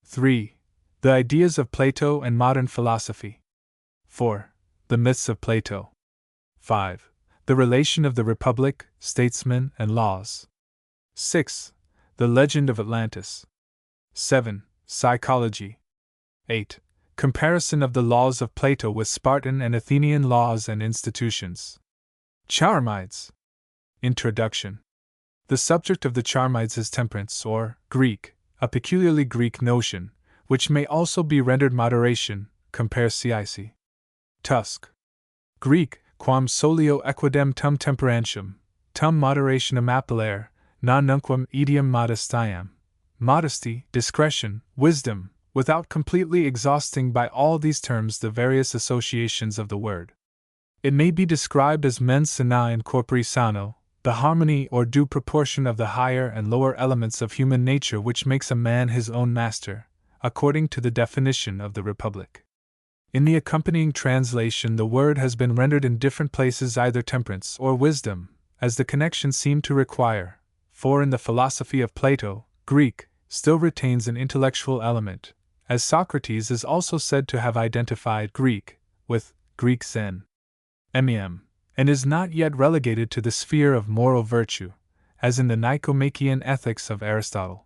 3. The ideas of Plato and modern philosophy. 4. The myths of Plato. 5. The relation of the Republic, statesmen, and laws. 6. The legend of Atlantis. 7. Psychology. 8. Comparison of the laws of Plato with Spartan and Athenian laws and institutions. Charmides. Introduction. The subject of the Charmides is temperance, or Greek, a peculiarly Greek notion, which may also be rendered moderation, compare CIC. Tusk. Greek, quam solio equidem tum temperantium, tum moderationem appellere, non nunquam idiom modestiam. Modesty, discretion, wisdom, without completely exhausting by all these terms the various associations of the word. It may be described as mens sana in corpore sano, the harmony or due proportion of the higher and lower elements of human nature which makes a man his own master, according to the definition of the Republic. In the accompanying translation, the word has been rendered in different places either temperance or wisdom, as the connection seemed to require, for in the philosophy of Plato, Greek still retains an intellectual element, as Socrates is also said to have identified Greek with Greek Zen. MEM, and is not yet relegated to the sphere of moral virtue, as in the Nicomachean Ethics of Aristotle.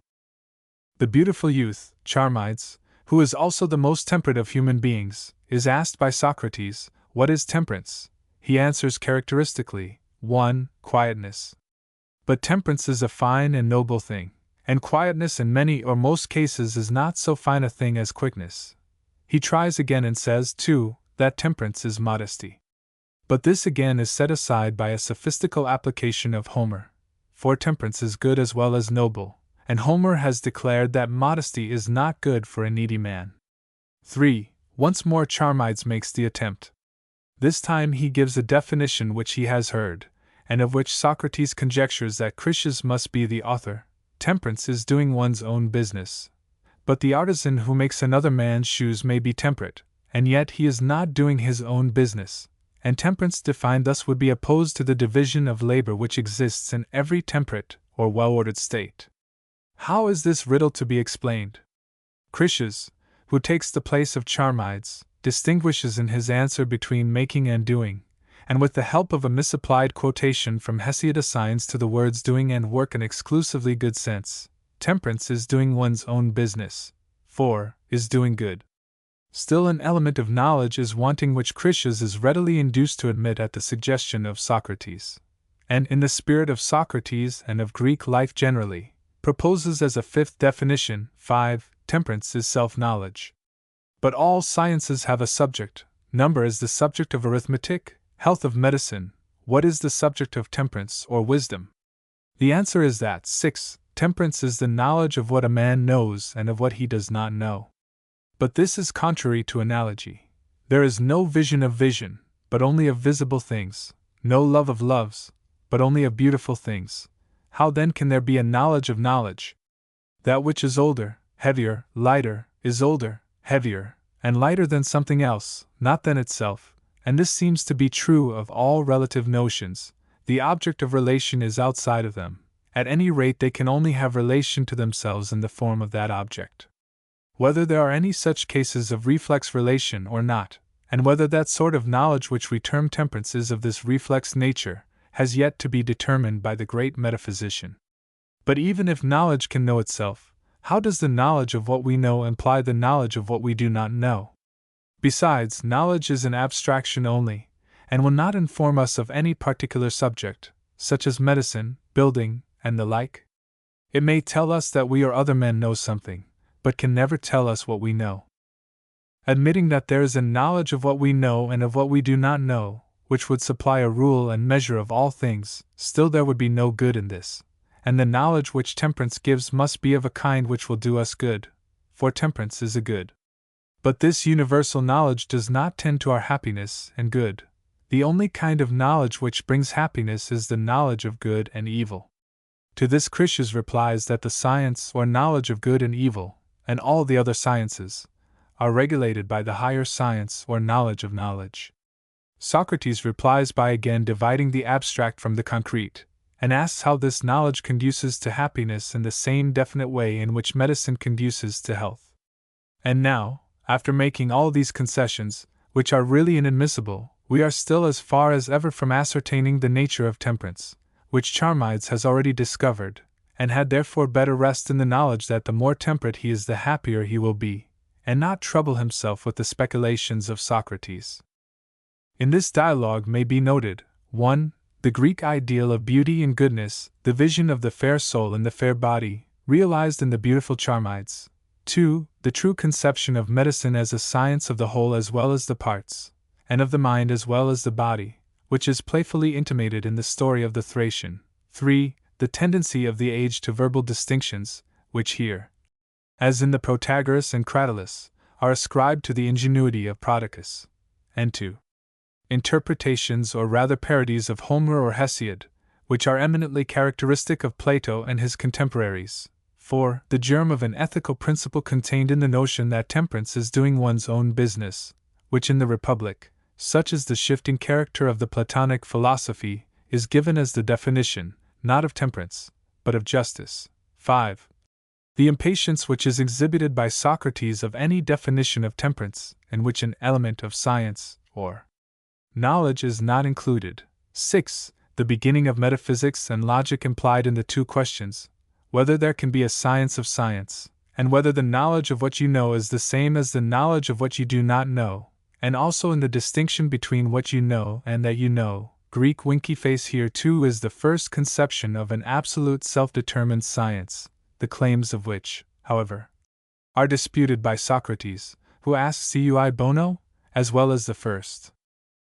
The beautiful youth, Charmides, who is also the most temperate of human beings, is asked by Socrates, "What is temperance?" He answers characteristically, 1. Quietness. But temperance is a fine and noble thing, and quietness in many or most cases is not so fine a thing as quickness. He tries again and says, 2. That temperance is modesty. But this again is set aside by a sophistical application of Homer, for temperance is good as well as noble, and Homer has declared that modesty is not good for a needy man. 3. Once more Charmides makes the attempt. This time he gives a definition which he has heard, and of which Socrates conjectures that Critias must be the author. Temperance is doing one's own business. But the artisan who makes another man's shoes may be temperate, and yet he is not doing his own business, and temperance defined thus would be opposed to the division of labor which exists in every temperate or well-ordered state. How is this riddle to be explained? Critias, who takes the place of Charmides, distinguishes in his answer between making and doing, and with the help of a misapplied quotation from Hesiod assigns to the words doing and work an exclusively good sense. Temperance is doing one's own business, 4. Is doing good. Still an element of knowledge is wanting which Critias is readily induced to admit at the suggestion of Socrates, and in the spirit of Socrates and of Greek life generally, proposes as a fifth definition, 5. Temperance is self-knowledge. But all sciences have a subject. Number is the subject of arithmetic, health of medicine. What is the subject of temperance or wisdom? The answer is that 6. Temperance is the knowledge of what a man knows and of what he does not know. But this is contrary to analogy. There is no vision of vision, but only of visible things, no love of loves, but only of beautiful things. How then can there be a knowledge of knowledge? That which is older, heavier, lighter, is older, heavier, and lighter than something else, not than itself, and this seems to be true of all relative notions. The object of relation is outside of them. At any rate, they can only have relation to themselves in the form of that object. Whether there are any such cases of reflex relation or not, and whether that sort of knowledge which we term temperance is of this reflex nature, has yet to be determined by the great metaphysician. But even if knowledge can know itself, how does the knowledge of what we know imply the knowledge of what we do not know? Besides, knowledge is an abstraction only, and will not inform us of any particular subject, such as medicine, building, and the like. It may tell us that we or other men know something, but can never tell us what we know. Admitting that there is a knowledge of what we know and of what we do not know, which would supply a rule and measure of all things, still there would be no good in this, and the knowledge which temperance gives must be of a kind which will do us good, for temperance is a good. But this universal knowledge does not tend to our happiness and good. The only kind of knowledge which brings happiness is the knowledge of good and evil. To this Critias replies that the science or knowledge of good and evil, and all the other sciences, are regulated by the higher science or knowledge of knowledge. Socrates replies by again dividing the abstract from the concrete, and asks how this knowledge conduces to happiness in the same definite way in which medicine conduces to health. And now, after making all these concessions, which are really inadmissible, we are still as far as ever from ascertaining the nature of temperance, which Charmides has already discovered, and had therefore better rest in the knowledge that the more temperate he is the happier he will be, and not trouble himself with the speculations of Socrates. In this dialogue may be noted, 1. the Greek ideal of beauty and goodness, the vision of the fair soul and the fair body, realized in the beautiful Charmides. 2. The true conception of medicine as a science of the whole as well as the parts, and of the mind as well as the body, which is playfully intimated in the story of the Thracian. 3. The tendency of the age to verbal distinctions, which here, as in the Protagoras and Cratylus, are ascribed to the ingenuity of Prodicus. And 2. Interpretations or rather parodies of Homer or Hesiod, which are eminently characteristic of Plato and his contemporaries. 4. The germ of an ethical principle contained in the notion that temperance is doing one's own business, which in the Republic, such as the shifting character of the Platonic philosophy, is given as the definition, not of temperance, but of justice. 5. The impatience which is exhibited by Socrates of any definition of temperance, in which an element of science, or knowledge is not included. 6. The beginning of metaphysics and logic implied in the two questions, whether there can be a science of science, and whether the knowledge of what you know is the same as the knowledge of what you do not know, and also in the distinction between what you know and that you know. Greek winky face here too is the first conception of an absolute self-determined science, the claims of which, however, are disputed by Socrates, who asks cui bono, as well as the first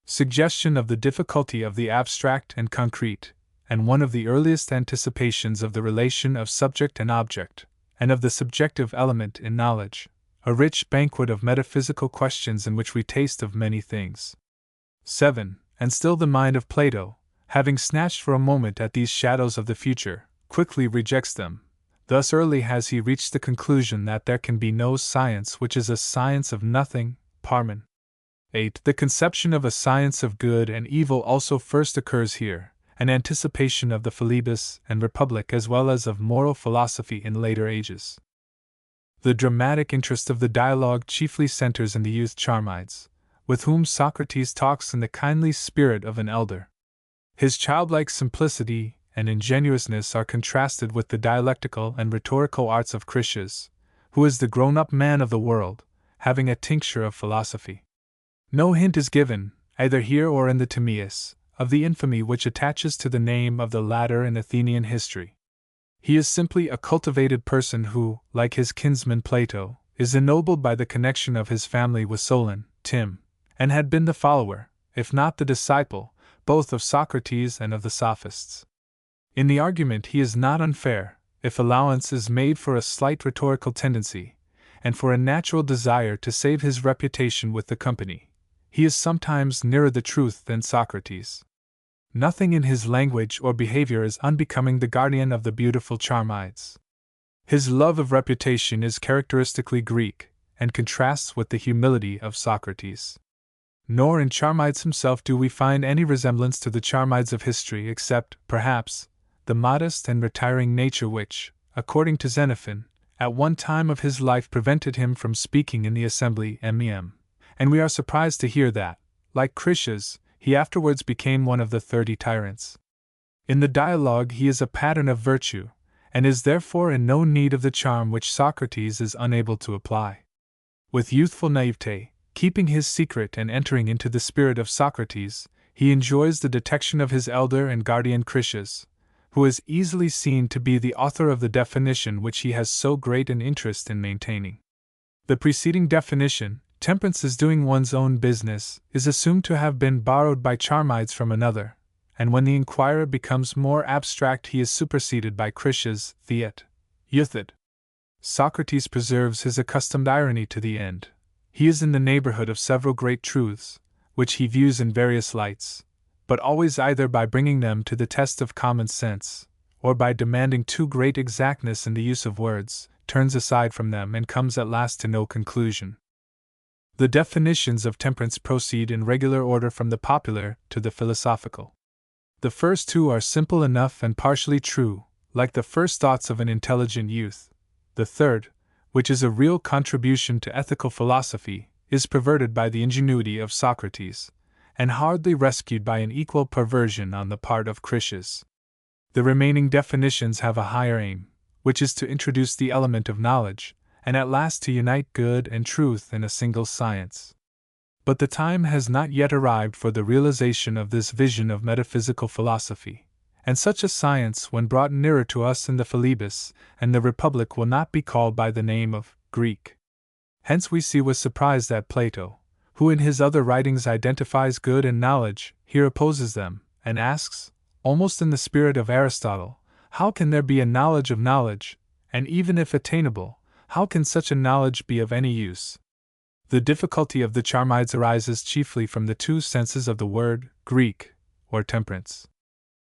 suggestion of the difficulty of the abstract and concrete, and one of the earliest anticipations of the relation of subject and object, and of the subjective element in knowledge, a rich banquet of metaphysical questions in which we taste of many things. 7. And still the mind of Plato, having snatched for a moment at these shadows of the future, quickly rejects them. Thus early has he reached the conclusion that there can be no science which is a science of nothing. Parmen. 8. The conception of a science of good and evil also first occurs here, an anticipation of the Philebus and Republic as well as of moral philosophy in later ages. The dramatic interest of the dialogue chiefly centers in the youth Charmides, with whom Socrates talks in the kindly spirit of an elder. His childlike simplicity and ingenuousness are contrasted with the dialectical and rhetorical arts of Critias, who is the grown-up man of the world, having a tincture of philosophy. No hint is given, either here or in the Timaeus, of the infamy which attaches to the name of the latter in Athenian history. He is simply a cultivated person who, like his kinsman Plato, is ennobled by the connection of his family with Solon, Tim, and had been the follower, if not the disciple, both of Socrates and of the Sophists. In the argument he is not unfair, if allowance is made for a slight rhetorical tendency, and for a natural desire to save his reputation with the company. He is sometimes nearer the truth than Socrates. Nothing in his language or behavior is unbecoming the guardian of the beautiful Charmides. His love of reputation is characteristically Greek, and contrasts with the humility of Socrates. Nor in Charmides himself do we find any resemblance to the Charmides of history except, perhaps, the modest and retiring nature which, according to Xenophon, at one time of his life prevented him from speaking in the assembly (mem), and we are surprised to hear that, like Critias, he afterwards became one of the 30 tyrants. In the dialogue he is a pattern of virtue, and is therefore in no need of the charm which Socrates is unable to apply. With youthful naivete, keeping his secret and entering into the spirit of Socrates, he enjoys the detection of his elder and guardian Critias, who is easily seen to be the author of the definition which he has so great an interest in maintaining. The preceding definition, temperance is doing one's own business, is assumed to have been borrowed by Charmides from another, and when the inquirer becomes more abstract he is superseded by Critias, Theet, Euthyd. Socrates preserves his accustomed irony to the end. He is in the neighborhood of several great truths, which he views in various lights, but always either by bringing them to the test of common sense, or by demanding too great exactness in the use of words, turns aside from them and comes at last to no conclusion. The definitions of temperance proceed in regular order from the popular to the philosophical. The first two are simple enough and partially true, like the first thoughts of an intelligent youth. The third, which is a real contribution to ethical philosophy, is perverted by the ingenuity of Socrates, and hardly rescued by an equal perversion on the part of Critias. The remaining definitions have a higher aim, which is to introduce the element of knowledge, and at last to unite good and truth in a single science. But the time has not yet arrived for the realization of this vision of metaphysical philosophy, and such a science, when brought nearer to us in the Philebus and the Republic, will not be called by the name of Greek. Hence we see with surprise that Plato, who in his other writings identifies good and knowledge, here opposes them, and asks, almost in the spirit of Aristotle, how can there be a knowledge of knowledge, and even if attainable, how can such a knowledge be of any use? The difficulty of the Charmides arises chiefly from the two senses of the word Greek, or temperance.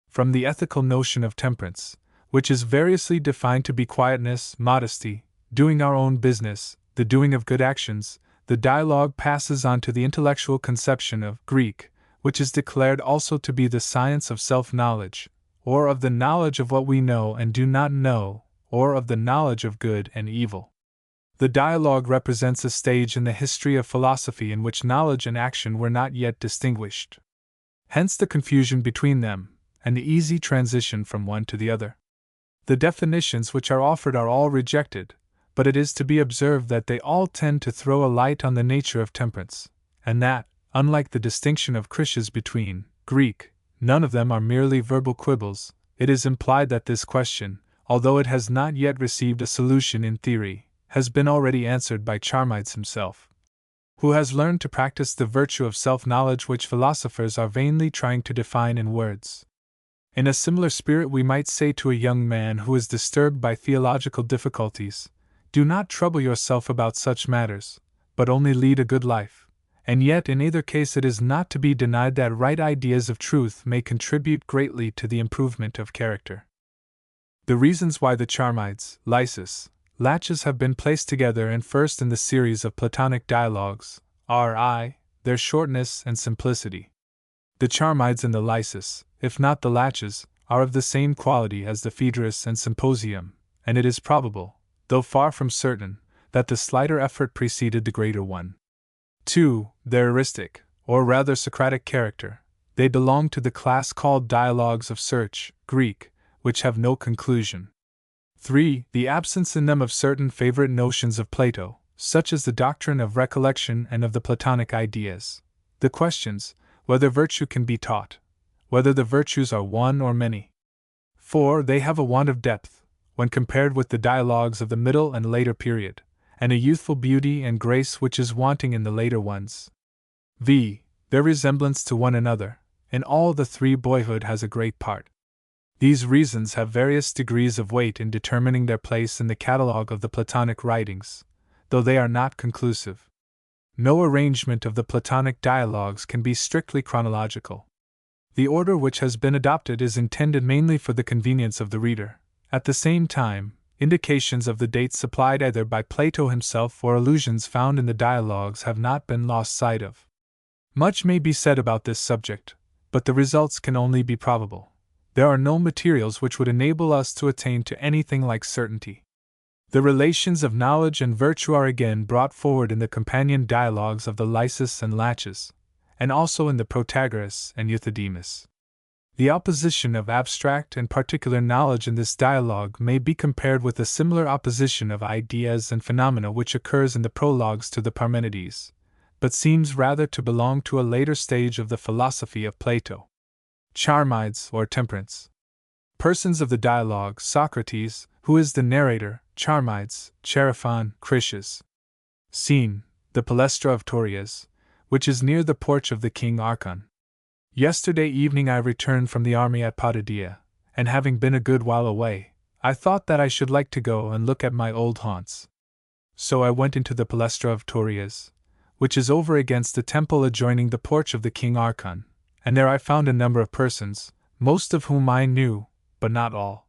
From the ethical notion of temperance, which is variously defined to be quietness, modesty, doing our own business, the doing of good actions, the dialogue passes on to the intellectual conception of Greek, which is declared also to be the science of self-knowledge, or of the knowledge of what we know and do not know, or of the knowledge of good and evil. The dialogue represents a stage in the history of philosophy in which knowledge and action were not yet distinguished. Hence the confusion between them, and the easy transition from one to the other. The definitions which are offered are all rejected, but it is to be observed that they all tend to throw a light on the nature of temperance, and that, unlike the distinction of Critias between Greek, none of them are merely verbal quibbles. It is implied that this question, although it has not yet received a solution in theory, has been already answered by Charmides himself, who has learned to practice the virtue of self-knowledge which philosophers are vainly trying to define in words. In a similar spirit we might say to a young man who is disturbed by theological difficulties, do not trouble yourself about such matters, but only lead a good life, and yet in either case it is not to be denied that right ideas of truth may contribute greatly to the improvement of character. The reasons why the Charmides, Lysis, Laches have been placed together and first in the series of Platonic dialogues are I, their shortness and simplicity. The Charmides and the Lysis, if not the Laches, are of the same quality as the Phaedrus and Symposium, and it is probable, though far from certain, that the slighter effort preceded the greater one. 2. Their eristic, or rather Socratic character. They belong to the class called dialogues of search, Greek, which have no conclusion. 3. The absence in them of certain favorite notions of Plato, such as the doctrine of recollection and of the Platonic ideas. The questions, whether virtue can be taught, whether the virtues are one or many. 4. They have a want of depth, when compared with the dialogues of the middle and later period, and a youthful beauty and grace which is wanting in the later ones. Their resemblance to one another, in all the three boyhood has a great part. These reasons have various degrees of weight in determining their place in the catalogue of the Platonic writings, though they are not conclusive. No arrangement of the Platonic dialogues can be strictly chronological. The order which has been adopted is intended mainly for the convenience of the reader. At the same time, indications of the dates supplied either by Plato himself or allusions found in the dialogues have not been lost sight of. Much may be said about this subject, but the results can only be probable. There are no materials which would enable us to attain to anything like certainty. The relations of knowledge and virtue are again brought forward in the companion dialogues of the Lysis and Laches, and also in the Protagoras and Euthydemus. The opposition of abstract and particular knowledge in this dialogue may be compared with a similar opposition of ideas and phenomena which occurs in the prologues to the Parmenides, but seems rather to belong to a later stage of the philosophy of Plato. Charmides, or temperance. Persons of the dialogue: Socrates, who is the narrator; Charmides, Chaerephon, Critias. Scene: the Palestra of Torias, which is near the porch of the king Archon. Yesterday evening I returned from the army at Potidaea, and having been a good while away, I thought that I should like to go and look at my old haunts. So I went into the Palestra of Torias, which is over against the temple adjoining the porch of the king Archon, and there I found a number of persons, most of whom I knew, but not all.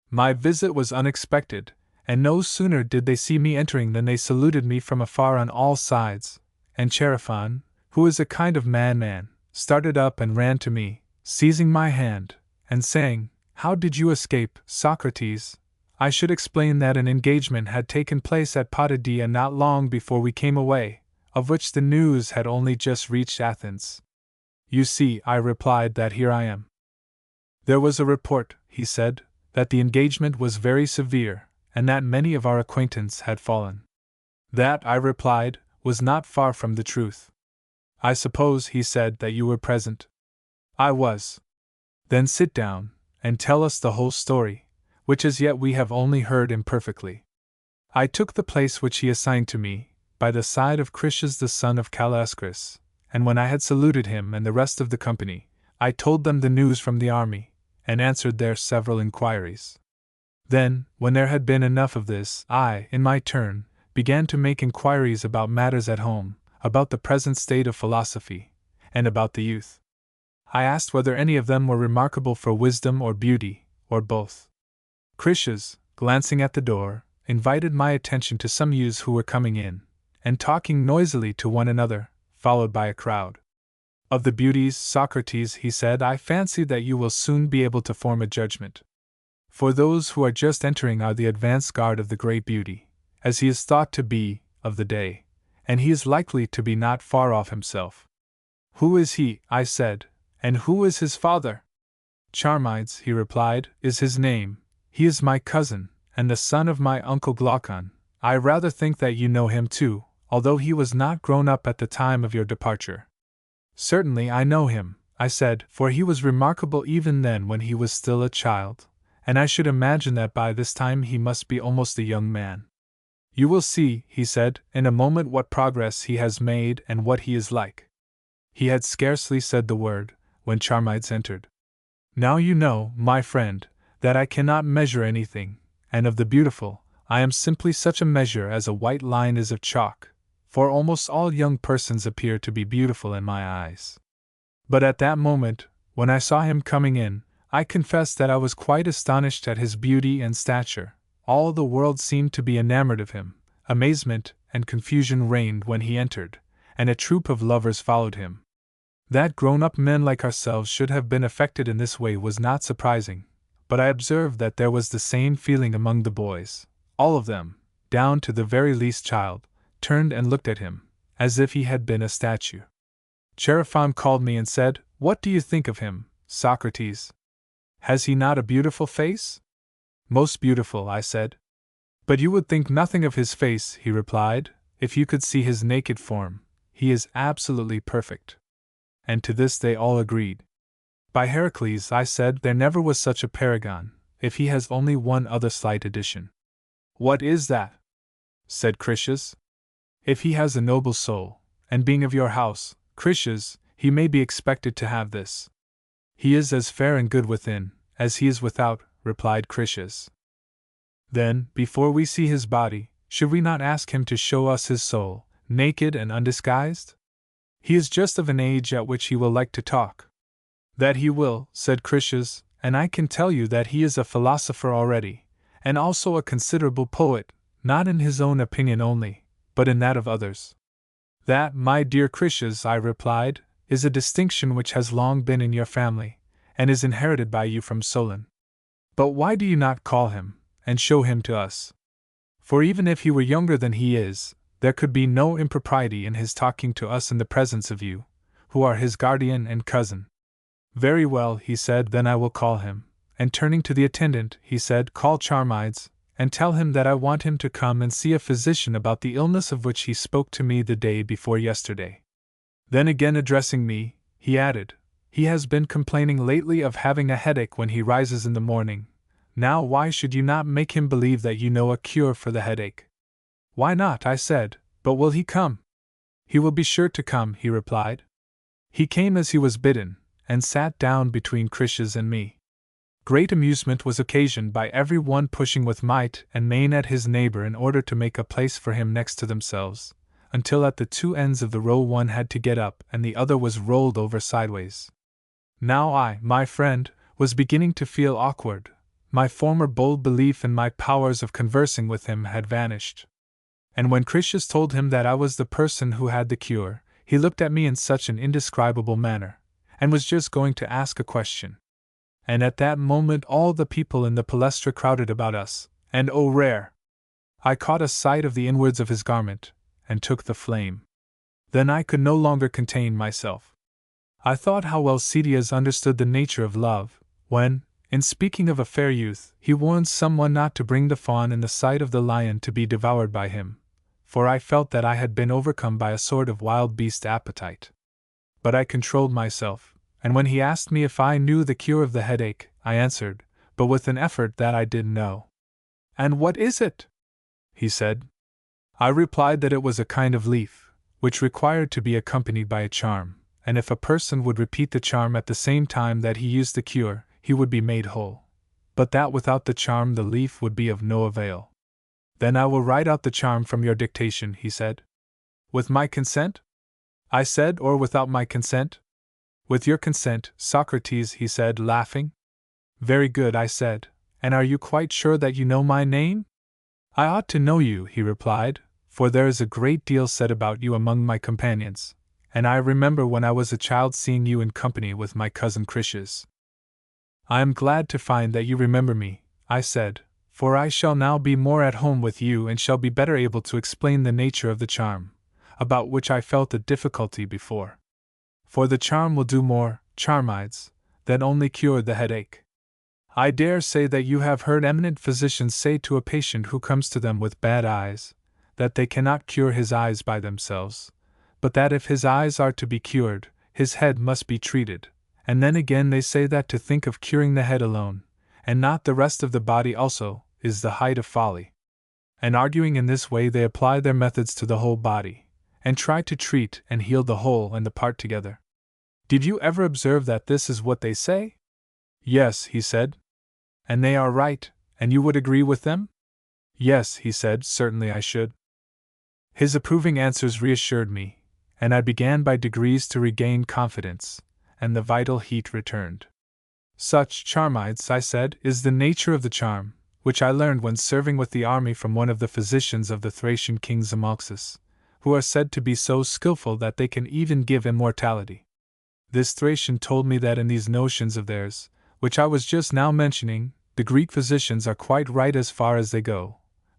My visit was unexpected, and no sooner did they see me entering than they saluted me from afar on all sides, and Chaerephon, who is a kind of man, started up and ran to me, seizing my hand, and saying, "How did you escape, Socrates?" I should explain that an engagement had taken place at Potidaea not long before we came away, of which the news had only just reached Athens. "You see," I replied, "that here I am." There was a report, he said, that the engagement was very severe, and that many of our acquaintance had fallen. That, I replied, was not far from the truth. I suppose, he said, that you were present. I was. Then sit down, and tell us the whole story, which as yet we have only heard imperfectly. I took the place which he assigned to me, by the side of Critias the son of Calascris, and when I had saluted him and the rest of the company, I told them the news from the army, and answered their several inquiries. Then, when there had been enough of this, I, in my turn, began to make inquiries about matters at home, about the present state of philosophy, and about the youth. I asked whether any of them were remarkable for wisdom or beauty, or both. Critias, glancing at the door, invited my attention to some youths who were coming in, and talking noisily to one another, followed by a crowd. Of the beauties, Socrates, he said, I fancy that you will soon be able to form a judgment. For those who are just entering are the advance guard of the great beauty, as he is thought to be, of the day, and he is likely to be not far off himself. Who is he, I said, and who is his father? Charmides, he replied, is his name. He is my cousin, and the son of my uncle Glaucon. I rather think that you know him too, although he was not grown up at the time of your departure. Certainly I know him, I said, for he was remarkable even then when he was still a child, and I should imagine that by this time he must be almost a young man. You will see, he said, in a moment what progress he has made and what he is like. He had scarcely said the word, when Charmides entered. Now you know, my friend, that I cannot measure anything, and of the beautiful, I am simply such a measure as a white line is of chalk, for almost all young persons appear to be beautiful in my eyes. But at that moment, when I saw him coming in, I confess that I was quite astonished at his beauty and stature. All the world seemed to be enamored of him. Amazement and confusion reigned when he entered, and a troop of lovers followed him. That grown-up men like ourselves should have been affected in this way was not surprising, but I observed that there was the same feeling among the boys. All of them, down to the very least child, turned and looked at him, as if he had been a statue. Chaerephon called me and said, "What do you think of him, Socrates? Has he not a beautiful face?" "Most beautiful," I said. "But you would think nothing of his face," he replied, "if you could see his naked form. He is absolutely perfect." And to this they all agreed. "By Heracles," I said, "there never was such a paragon, if he has only one other slight addition." "What is that?" said Critias. "If he has a noble soul, and being of your house, Critias, he may be expected to have this." "He is as fair and good within, as he is without," replied Critias. "Then, before we see his body, should we not ask him to show us his soul, naked and undisguised? He is just of an age at which he will like to talk." "That he will," said Critias, "and I can tell you that he is a philosopher already, and also a considerable poet, not in his own opinion only, but in that of others." "That, my dear Critias," I replied, "is a distinction which has long been in your family, and is inherited by you from Solon. But why do you not call him, and show him to us? For even if he were younger than he is, there could be no impropriety in his talking to us in the presence of you, who are his guardian and cousin." "Very well," he said, "then I will call him." And turning to the attendant, he said, "Call Charmides, and tell him that I want him to come and see a physician about the illness of which he spoke to me the day before yesterday." Then again addressing me, he added, "He has been complaining lately of having a headache when he rises in the morning. Now why should you not make him believe that you know a cure for the headache?" "Why not?" I said, "but will he come?" "He will be sure to come," he replied. He came as he was bidden, and sat down between Critias and me. Great amusement was occasioned by every one pushing with might and main at his neighbor in order to make a place for him next to themselves, until at the two ends of the row one had to get up and the other was rolled over sideways. Now I, my friend, was beginning to feel awkward. My former bold belief in my powers of conversing with him had vanished. And when Critias told him that I was the person who had the cure, he looked at me in such an indescribable manner, and was just going to ask a question. And at that moment all the people in the palestra crowded about us, and oh rare! I caught a sight of the inwards of his garment, and took the flame. Then I could no longer contain myself. I thought how well Cetius understood the nature of love, when, in speaking of a fair youth, he warns someone not to bring the fawn in the sight of the lion to be devoured by him, for I felt that I had been overcome by a sort of wild beast appetite. But I controlled myself, and when he asked me if I knew the cure of the headache, I answered, but with an effort, that I didn't know. "And what is it?" he said. I replied that it was a kind of leaf, which required to be accompanied by a charm, and if a person would repeat the charm at the same time that he used the cure, he would be made whole. But that without the charm the leaf would be of no avail. "Then I will write out the charm from your dictation," he said. "With my consent?" I said, "or without my consent?" "With your consent, Socrates," he said, laughing. "Very good," I said, "and are you quite sure that you know my name?" "I ought to know you," he replied, "for there is a great deal said about you among my companions, and I remember when I was a child seeing you in company with my cousin Critias." "I am glad to find that you remember me," I said, "for I shall now be more at home with you and shall be better able to explain the nature of the charm, about which I felt a difficulty before. For the charm will do more, Charmides, than only cure the headache. I dare say that you have heard eminent physicians say to a patient who comes to them with bad eyes, that they cannot cure his eyes by themselves, but that if his eyes are to be cured, his head must be treated, and then again they say that to think of curing the head alone, and not the rest of the body also, is the height of folly. And arguing in this way, they apply their methods to the whole body, and try to treat and heal the whole and the part together. Did you ever observe that this is what they say?" "Yes," he said. "And they are right, and you would agree with them?" "Yes," he said, "certainly I should." His approving answers reassured me, and I began by degrees to regain confidence, and the vital heat returned. "Such, Charmides," I said, "is the nature of the charm, which I learned when serving with the army from one of the physicians of the Thracian king Zamolxis, who are said to be so skillful that they can even give immortality. This Thracian told me that in these notions of theirs, which I was just now mentioning, the Greek physicians are quite right as far as they go.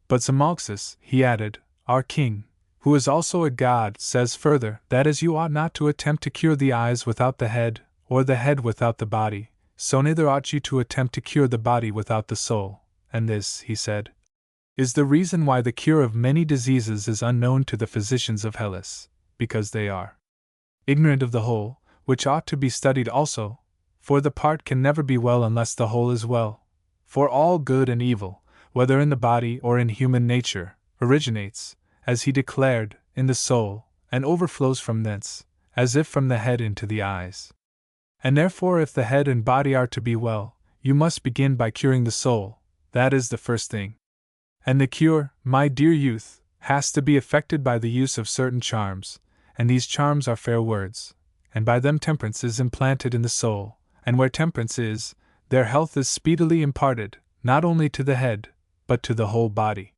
But Zamolxis," he added, "our king, who is also a god, says further that as you ought not to attempt to cure the eyes without the head, or the head without the body, so neither ought you to attempt to cure the body without the soul, and this," he said, "is the reason why the cure of many diseases is unknown to the physicians of Hellas, because they are ignorant of the whole, which ought to be studied also, for the part can never be well unless the whole is well. For all good and evil, whether in the body or in human nature, originates, as he declared, in the soul, and overflows from thence, as if from the head into the eyes. And therefore, if the head and body are to be well, you must begin by curing the soul, that is the first thing. And the cure, my dear youth, has to be effected by the use of certain charms, and these charms are fair words, and by them temperance is implanted in the soul, and where temperance is, there health is speedily imparted, not only to the head, but to the whole body.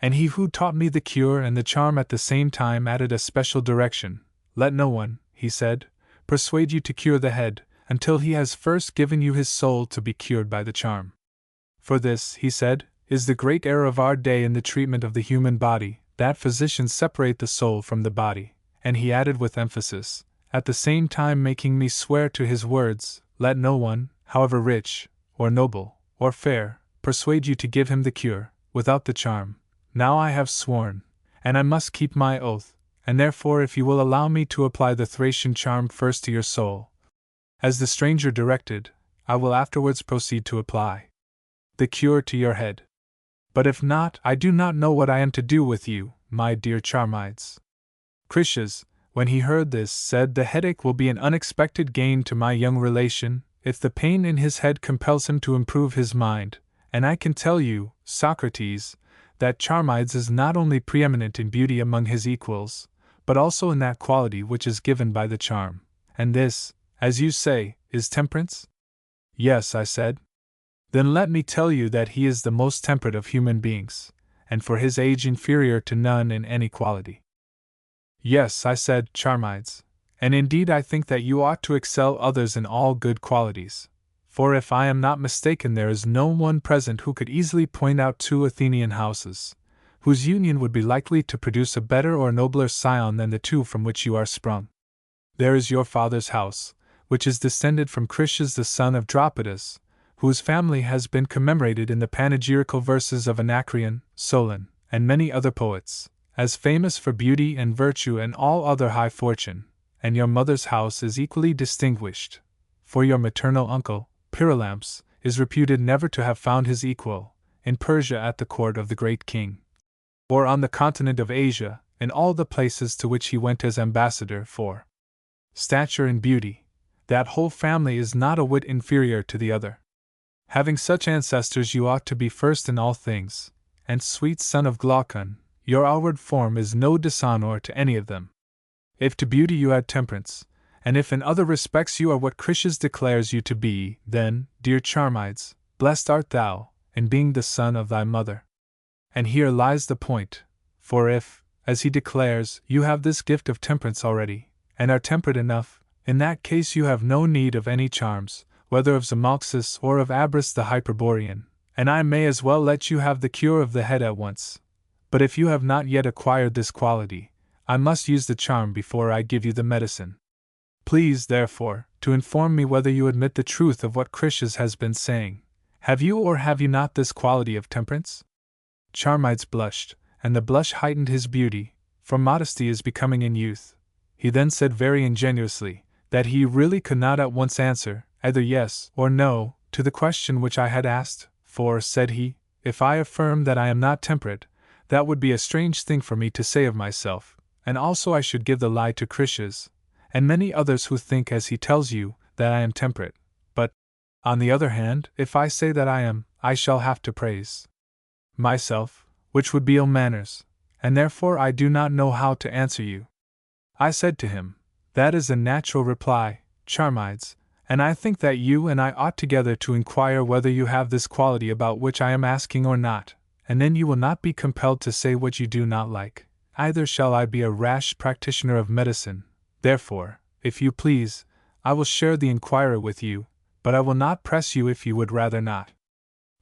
And he who taught me the cure and the charm at the same time added a special direction. Let no one, he said, persuade you to cure the head, until he has first given you his soul to be cured by the charm. For this, he said, is the great error of our day in the treatment of the human body, that physicians separate the soul from the body, and he added with emphasis, at the same time making me swear to his words, let no one, however rich, or noble, or fair, persuade you to give him the cure, without the charm. Now I have sworn, and I must keep my oath, and therefore if you will allow me to apply the Thracian charm first to your soul, as the stranger directed, I will afterwards proceed to apply the cure to your head. But if not, I do not know what I am to do with you, my dear Charmides. Critias, when he heard this, said the headache will be an unexpected gain to my young relation, if the pain in his head compels him to improve his mind, and I can tell you, Socrates, that Charmides is not only preeminent in beauty among his equals, but also in that quality which is given by the charm, and this, as you say, is temperance? Yes, I said. Then let me tell you that he is the most temperate of human beings, and for his age inferior to none in any quality. Yes, I said, Charmides, and indeed I think that you ought to excel others in all good qualities, for if I am not mistaken there is no one present who could easily point out 2 Athenian houses, whose union would be likely to produce a better or nobler scion than the 2 from which you are sprung. There is your father's house, which is descended from Critias the son of Dropidas, whose family has been commemorated in the panegyrical verses of Anacreon, Solon, and many other poets, as famous for beauty and virtue and all other high fortune, and your mother's house is equally distinguished, for your maternal uncle, Pyrilamps, is reputed never to have found his equal in Persia at the court of the great king, or on the continent of Asia, in all the places to which he went as ambassador for stature and beauty. That whole family is not a whit inferior to the other. Having such ancestors, you ought to be first in all things, and sweet son of Glaucon, your outward form is no dishonor to any of them. If to beauty you add temperance, and if in other respects you are what Critias declares you to be, then, dear Charmides, blessed art thou, in being the son of thy mother. And here lies the point, for if, as he declares, you have this gift of temperance already, and are temperate enough, in that case you have no need of any charms, whether of Zamaxis or of Abras the Hyperborean, and I may as well let you have the cure of the head at once. But if you have not yet acquired this quality, I must use the charm before I give you the medicine. Please, therefore, to inform me whether you admit the truth of what Critias has been saying. Have you or have you not this quality of temperance? Charmides blushed, and the blush heightened his beauty, for modesty is becoming in youth. He then said very ingenuously that he really could not at once answer, either yes or no, to the question which I had asked, for, said he, if I affirm that I am not temperate, that would be a strange thing for me to say of myself, and also I should give the lie to Critias, and many others who think as he tells you, that I am temperate. But, on the other hand, if I say that I am, I shall have to praise myself, which would be ill manners, and therefore I do not know how to answer you. I said to him, that is a natural reply, Charmides, and I think that you and I ought together to inquire whether you have this quality about which I am asking or not, and then you will not be compelled to say what you do not like. Either shall I be a rash practitioner of medicine. Therefore, if you please, I will share the inquiry with you, but I will not press you if you would rather not.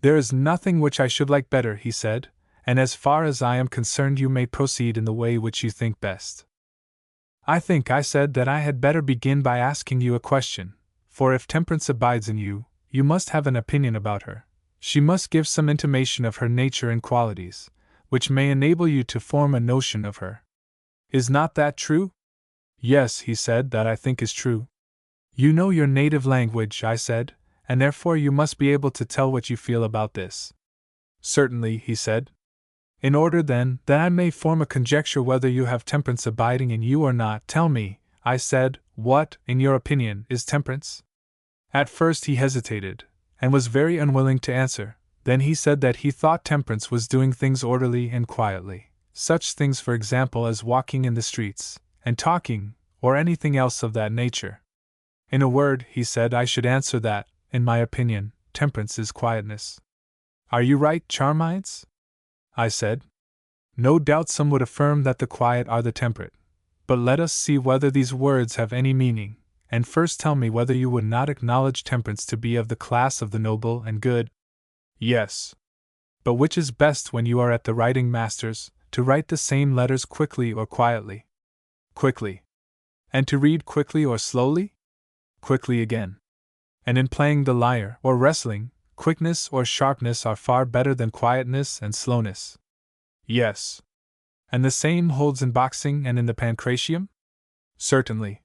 There is nothing which I should like better, he said, and as far as I am concerned you may proceed in the way which you think best. I think, I said, that I had better begin by asking you a question, for if temperance abides in you, you must have an opinion about her. She must give some intimation of her nature and qualities, which may enable you to form a notion of her. Is not that true? Yes, he said, that I think is true. You know your native language, I said, and therefore you must be able to tell what you feel about this. Certainly, he said. In order, then, that I may form a conjecture whether you have temperance abiding in you or not, tell me, I said, what, in your opinion, is temperance? At first he hesitated, and was very unwilling to answer. Then he said that he thought temperance was doing things orderly and quietly, such things, for example, as walking in the streets, and talking, or anything else of that nature. In a word, he said, I should answer that, in my opinion, temperance is quietness. Are you right, Charmides? I said. No doubt some would affirm that the quiet are the temperate. But let us see whether these words have any meaning, and first tell me whether you would not acknowledge temperance to be of the class of the noble and good. Yes. But which is best when you are at the writing master's, to write the same letters quickly or quietly? Quickly. And to read quickly or slowly? Quickly again. And in playing the lyre or wrestling, quickness or sharpness are far better than quietness and slowness. Yes. And the same holds in boxing and in the pancratium? Certainly.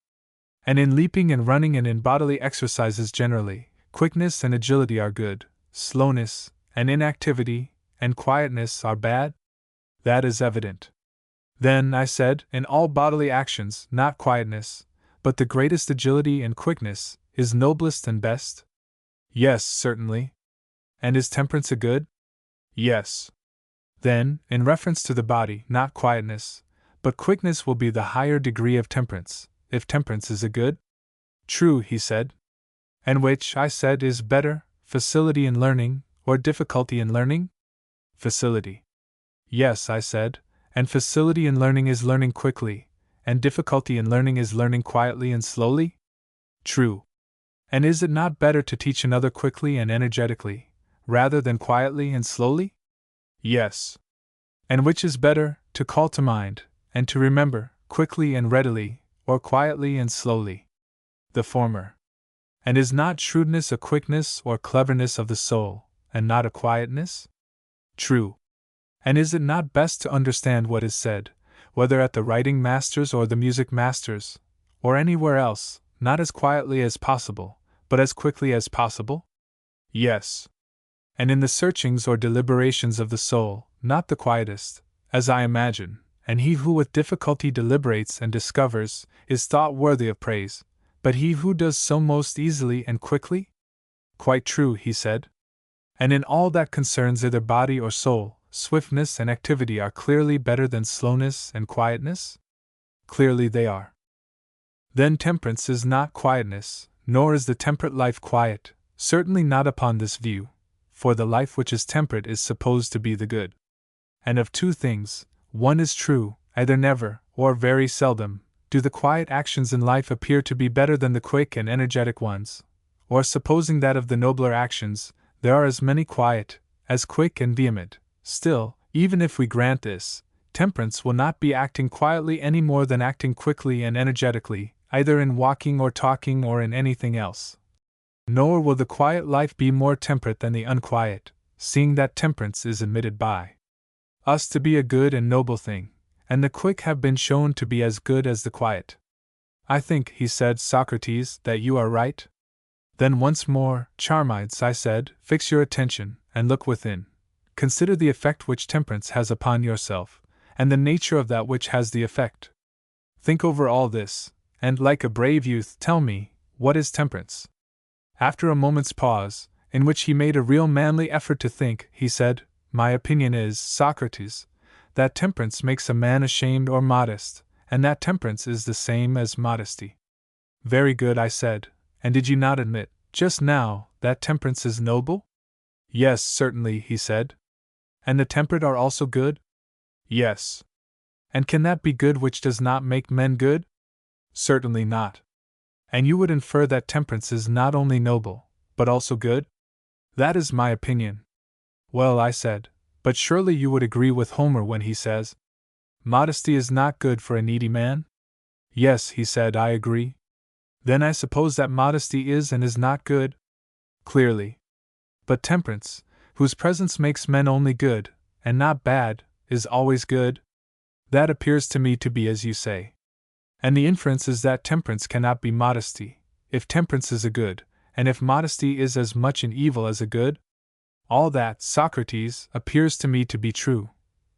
And in leaping and running and in bodily exercises generally, quickness and agility are good, slowness, and inactivity, and quietness are bad? That is evident. Then, I said, in all bodily actions, not quietness, but the greatest agility and quickness, is noblest and best? Yes, certainly. And is temperance a good? Yes. Then, in reference to the body, not quietness, but quickness will be the higher degree of temperance, if temperance is a good? True, he said. And which, I said, is better, facility in learning, or difficulty in learning? Facility. Yes, I said, and facility in learning is learning quickly, and difficulty in learning is learning quietly and slowly? True. And is it not better to teach another quickly and energetically, rather than quietly and slowly? Yes. And which is better, to call to mind, and to remember, quickly and readily, or quietly and slowly? The former. And is not shrewdness a quickness or cleverness of the soul, and not a quietness? True. And is it not best to understand what is said, whether at the writing master's or the music master's, or anywhere else, not as quietly as possible, but as quickly as possible? Yes. And in the searchings or deliberations of the soul, not the quietest, as I imagine, and he who with difficulty deliberates and discovers, is thought worthy of praise, but he who does so most easily and quickly? Quite true, he said. And in all that concerns either body or soul, swiftness and activity are clearly better than slowness and quietness? Clearly they are. Then temperance is not quietness, nor is the temperate life quiet, certainly not upon this view, for the life which is temperate is supposed to be the good. And of two things, one is true, either never, or very seldom, do the quiet actions in life appear to be better than the quick and energetic ones, or supposing that of the nobler actions, there are as many quiet, as quick and vehement, still, even if we grant this, temperance will not be acting quietly any more than acting quickly and energetically, either in walking or talking or in anything else. Nor will the quiet life be more temperate than the unquiet, seeing that temperance is admitted by us to be a good and noble thing, and the quick have been shown to be as good as the quiet. I think, he said, Socrates, that you are right. Then once more, Charmides, I said, fix your attention, and look within. Consider the effect which temperance has upon yourself, and the nature of that which has the effect. Think over all this, and, like a brave youth, tell me, what is temperance? After a moment's pause, in which he made a real manly effort to think, he said, My opinion is, Socrates, that temperance makes a man ashamed or modest, and that temperance is the same as modesty. Very good, I said, and did you not admit, just now, that temperance is noble? Yes, certainly, he said. And the temperate are also good? Yes. And can that be good which does not make men good? Certainly not. And you would infer that temperance is not only noble, but also good? That is my opinion. Well, I said, but surely you would agree with Homer when he says, Modesty is not good for a needy man? Yes, he said, I agree. Then I suppose that modesty is and is not good? Clearly. But temperance, whose presence makes men only good, and not bad, is always good? That appears to me to be as you say. And the inference is that temperance cannot be modesty, if temperance is a good, and if modesty is as much an evil as a good? All that, Socrates, appears to me to be true,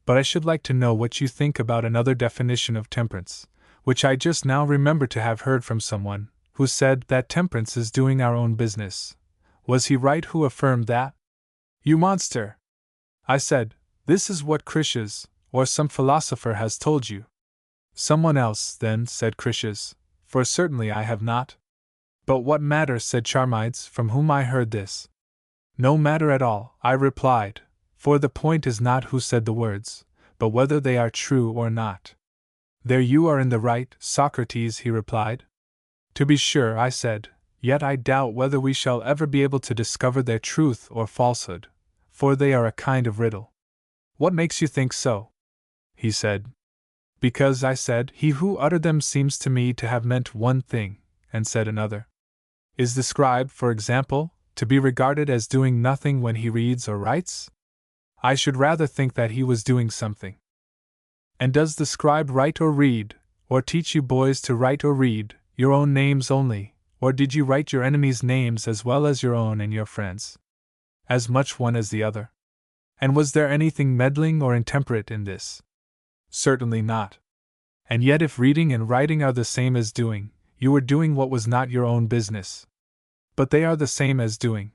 but I should like to know what you think about another definition of temperance, which I just now remember to have heard from someone, who said that temperance is doing our own business. Was he right who affirmed that? You monster! I said, this is what Critias, or some philosopher has told you. Someone else, then, said Critias, for certainly I have not. But what matter, said Charmides, from whom I heard this. No matter at all, I replied, for the point is not who said the words, but whether they are true or not. There you are in the right, Socrates, he replied. To be sure, I said, yet I doubt whether we shall ever be able to discover their truth or falsehood, for they are a kind of riddle. What makes you think so? He said. Because, I said, he who uttered them seems to me to have meant one thing, and said another. Is the scribe, for example, to be regarded as doing nothing when he reads or writes? I should rather think that he was doing something. And does the scribe write or read, or teach you boys to write or read, your own names only, or did you write your enemies' names as well as your own and your friends'? As much one as the other. And was there anything meddling or intemperate in this? Certainly not. And yet if reading and writing are the same as doing, you were doing what was not your own business. But they are the same as doing.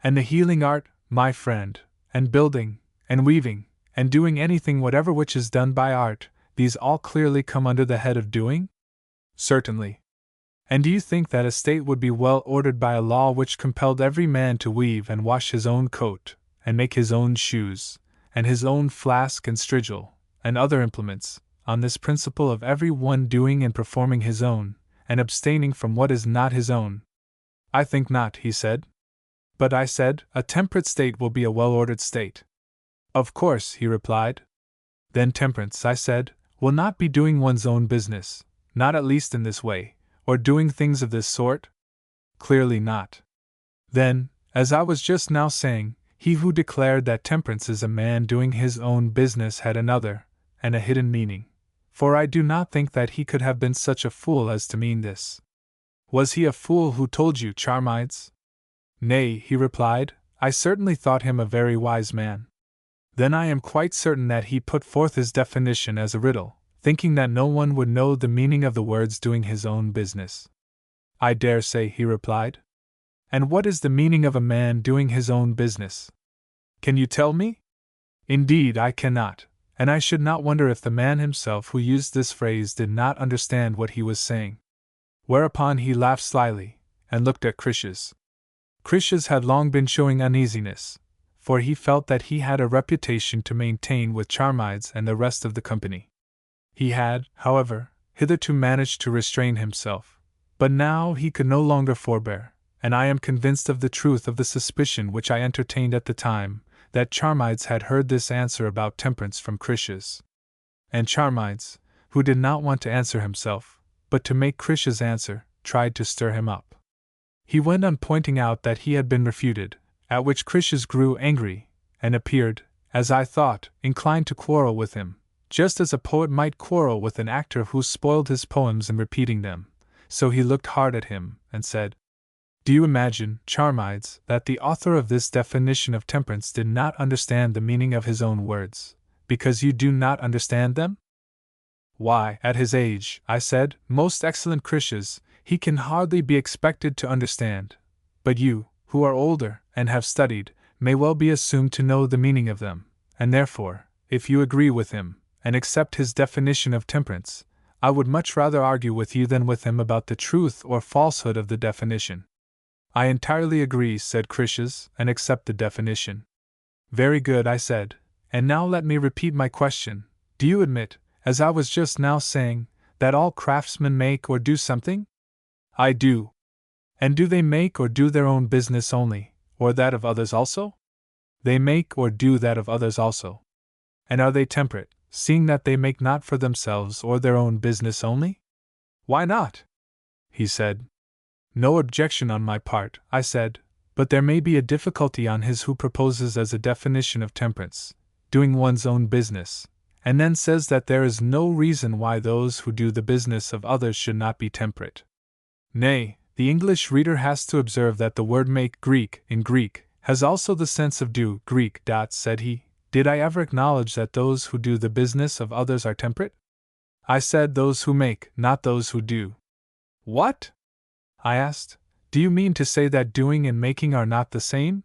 And the healing art, my friend, and building, and weaving, and doing anything whatever which is done by art, these all clearly come under the head of doing? Certainly. And do you think that a state would be well ordered by a law which compelled every man to weave and wash his own coat, and make his own shoes, and his own flask and strigil, and other implements, on this principle of every one doing and performing his own, and abstaining from what is not his own? I think not, he said. But I said, a temperate state will be a well-ordered state. Of course, he replied. Then temperance, I said, will not be doing one's own business, not at least in this way, or doing things of this sort? Clearly not. Then, as I was just now saying, he who declared that temperance is a man doing his own business had another, and a hidden meaning, for I do not think that he could have been such a fool as to mean this. Was he a fool who told you, Charmides? Nay, he replied, I certainly thought him a very wise man. Then I am quite certain that he put forth his definition as a riddle, thinking that no one would know the meaning of the words doing his own business. I dare say, he replied. And what is the meaning of a man doing his own business? Can you tell me? Indeed, I cannot, and I should not wonder if the man himself who used this phrase did not understand what he was saying. Whereupon he laughed slyly, and looked at Critias. Critias had long been showing uneasiness, for he felt that he had a reputation to maintain with Charmides and the rest of the company. He had, however, hitherto managed to restrain himself, but now he could no longer forbear, and I am convinced of the truth of the suspicion which I entertained at the time, that Charmides had heard this answer about temperance from Critias. And Charmides, who did not want to answer himself, but to make Critias answer, tried to stir him up. He went on pointing out that he had been refuted, at which Critias grew angry, and appeared, as I thought, inclined to quarrel with him, just as a poet might quarrel with an actor who spoiled his poems in repeating them. So he looked hard at him, and said, Do you imagine, Charmides, that the author of this definition of temperance did not understand the meaning of his own words, because you do not understand them? Why, at his age, I said, most excellent Critias, he can hardly be expected to understand. But you, who are older, and have studied, may well be assumed to know the meaning of them, and therefore, if you agree with him, and accept his definition of temperance, I would much rather argue with you than with him about the truth or falsehood of the definition. I entirely agree, said Critias, and accept the definition. Very good, I said, and now let me repeat my question. Do you admit, as I was just now saying, that all craftsmen make or do something? I do. And do they make or do their own business only, or that of others also? They make or do that of others also. And are they temperate, seeing that they make not for themselves or their own business only? Why not? He said. No objection on my part, I said, but there may be a difficulty on his who proposes as a definition of temperance, doing one's own business, and then says that there is no reason why those who do the business of others should not be temperate. Nay, the English reader has to observe that the word make in Greek, has also the sense of do, Greek. Said he, did I ever acknowledge that those who do the business of others are temperate? I said those who make, not those who do. What? I asked. Do you mean to say that doing and making are not the same?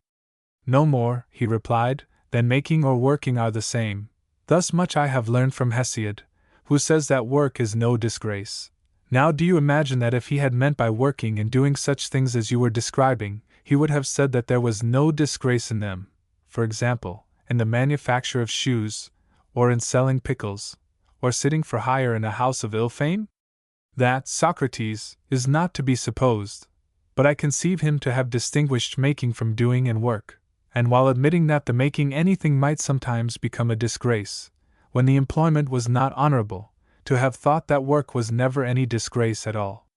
No more, he replied, than making or working are the same. Thus much I have learned from Hesiod, who says that work is no disgrace. Now do you imagine that if he had meant by working and doing such things as you were describing, he would have said that there was no disgrace in them, for example, in the manufacture of shoes, or in selling pickles, or sitting for hire in a house of ill fame? That, Socrates, is not to be supposed, but I conceive him to have distinguished making from doing and work, and while admitting that the making anything might sometimes become a disgrace, when the employment was not honorable, to have thought that work was never any disgrace at all.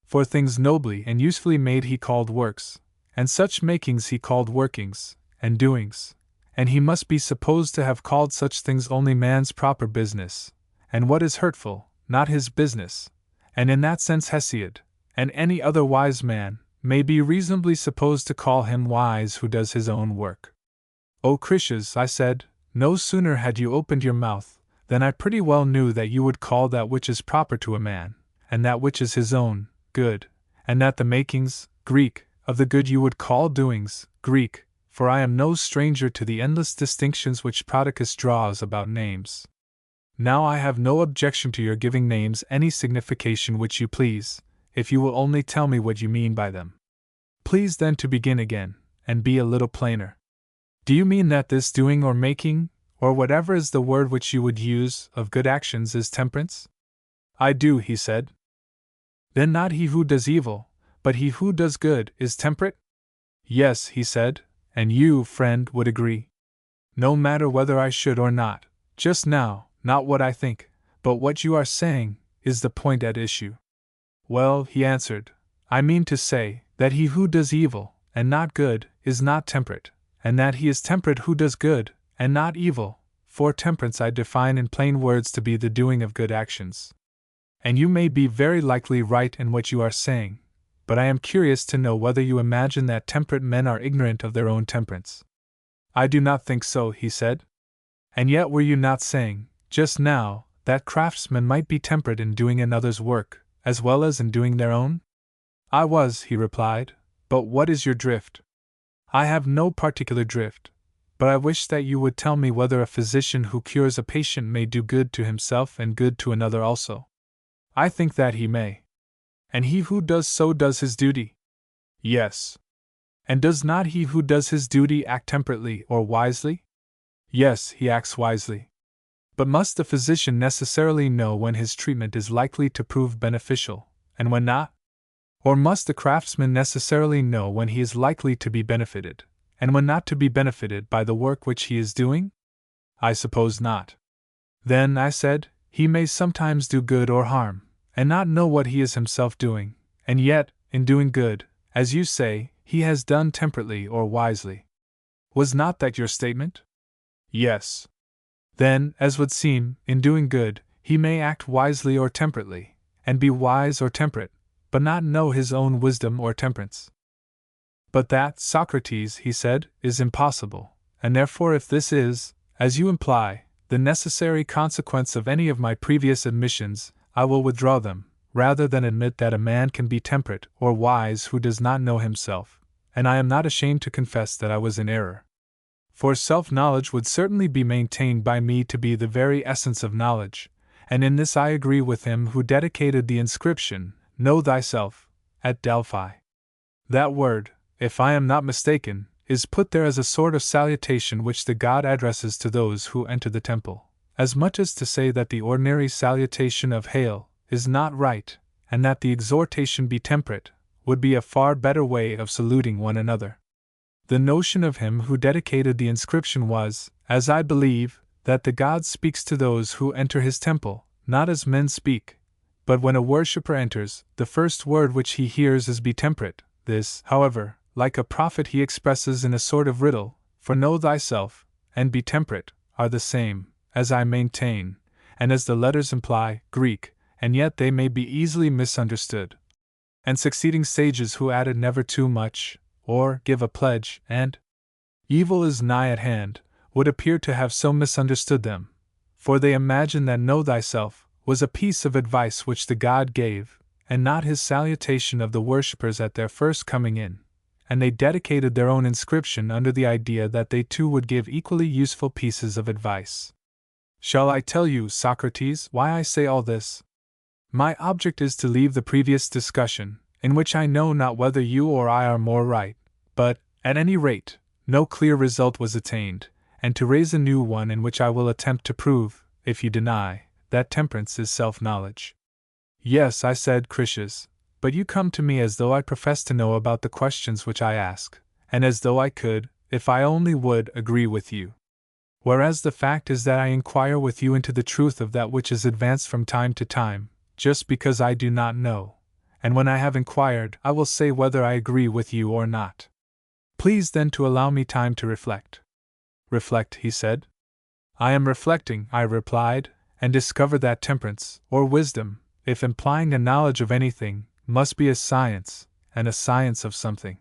For things nobly and usefully made he called works, and such makings he called workings, and doings, and he must be supposed to have called such things only man's proper business, and what is hurtful, not his business, and in that sense Hesiod, and any other wise man, may be reasonably supposed to call him wise who does his own work. O Critias, I said, no sooner had you opened your mouth, than I pretty well knew that you would call that which is proper to a man, and that which is his own, good, and that the makings, Greek, of the good you would call doings, Greek, for I am no stranger to the endless distinctions which Prodicus draws about names. Now I have no objection to your giving names any signification which you please, if you will only tell me what you mean by them. Please then to begin again, and be a little plainer. Do you mean that this doing or making, or whatever is the word which you would use, of good actions is temperance? I do, he said. Then not he who does evil, but he who does good, is temperate? Yes, he said, and you, friend, would agree. No matter whether I should or not, just now, not what I think, but what you are saying, is the point at issue. Well, he answered, I mean to say, that he who does evil, and not good, is not temperate, and that he is temperate who does good, and not evil, for temperance I define in plain words to be the doing of good actions. And you may be very likely right in what you are saying, but I am curious to know whether you imagine that temperate men are ignorant of their own temperance. I do not think so, he said. And yet were you not saying, just now, that craftsmen might be temperate in doing another's work, as well as in doing their own? I was, he replied, but what is your drift? I have no particular drift, but I wish that you would tell me whether a physician who cures a patient may do good to himself and good to another also. I think that he may. And he who does so does his duty? Yes. And does not he who does his duty act temperately or wisely? Yes, he acts wisely. But must the physician necessarily know when his treatment is likely to prove beneficial, and when not? Or must the craftsman necessarily know when he is likely to be benefited, and when not to be benefited by the work which he is doing? I suppose not. Then, I said, he may sometimes do good or harm, and not know what he is himself doing, and yet, in doing good, as you say, he has done temperately or wisely. Was not that your statement? Yes. Then, as would seem, in doing good, he may act wisely or temperately, and be wise or temperate, but not know his own wisdom or temperance. But that, Socrates, he said, is impossible, and therefore if this is, as you imply, the necessary consequence of any of my previous admissions, I will withdraw them, rather than admit that a man can be temperate or wise who does not know himself, and I am not ashamed to confess that I was in error. For self-knowledge would certainly be maintained by me to be the very essence of knowledge, and in this I agree with him who dedicated the inscription, Know thyself, at Delphi. That word, if I am not mistaken, is put there as a sort of salutation which the god addresses to those who enter the temple, as much as to say that the ordinary salutation of Hail is not right, and that the exhortation be temperate would be a far better way of saluting one another. The notion of him who dedicated the inscription was, as I believe, that the god speaks to those who enter his temple, not as men speak, but when a worshipper enters, the first word which he hears is be temperate. This, however, like a prophet he expresses in a sort of riddle, for know thyself, and be temperate, are the same, as I maintain, and as the letters imply, Greek, and yet they may be easily misunderstood. And succeeding sages who added never too much, or give a pledge, and evil is nigh at hand, would appear to have so misunderstood them, for they imagine that know thyself was a piece of advice which the god gave, and not his salutation of the worshippers at their first coming in, and they dedicated their own inscription under the idea that they too would give equally useful pieces of advice. Shall I tell you, Socrates, why I say all this? My object is to leave the previous discussion, in which I know not whether you or I are more right, but, at any rate, no clear result was attained, and to raise a new one in which I will attempt to prove, if you deny, that temperance is self-knowledge. Yes, I said, Critias, but you come to me as though I professed to know about the questions which I ask, and as though I could, if I only would, agree with you. Whereas the fact is that I inquire with you into the truth of that which is advanced from time to time, just because I do not know. And when I have inquired, I will say whether I agree with you or not. Please then to allow me time to reflect. Reflect, he said. I am reflecting, I replied, and discover that temperance, or wisdom, if implying a knowledge of anything, must be a science, and a science of something.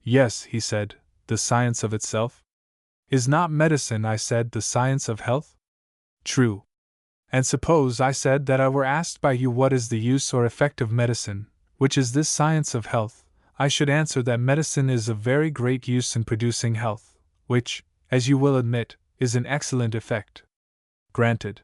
Yes, he said, the science of itself. Is not medicine, I said, the science of health? True. And suppose, I said, that I were asked by you what is the use or effect of medicine, which is this science of health, I should answer that medicine is of very great use in producing health, which, as you will admit, is an excellent effect. Granted.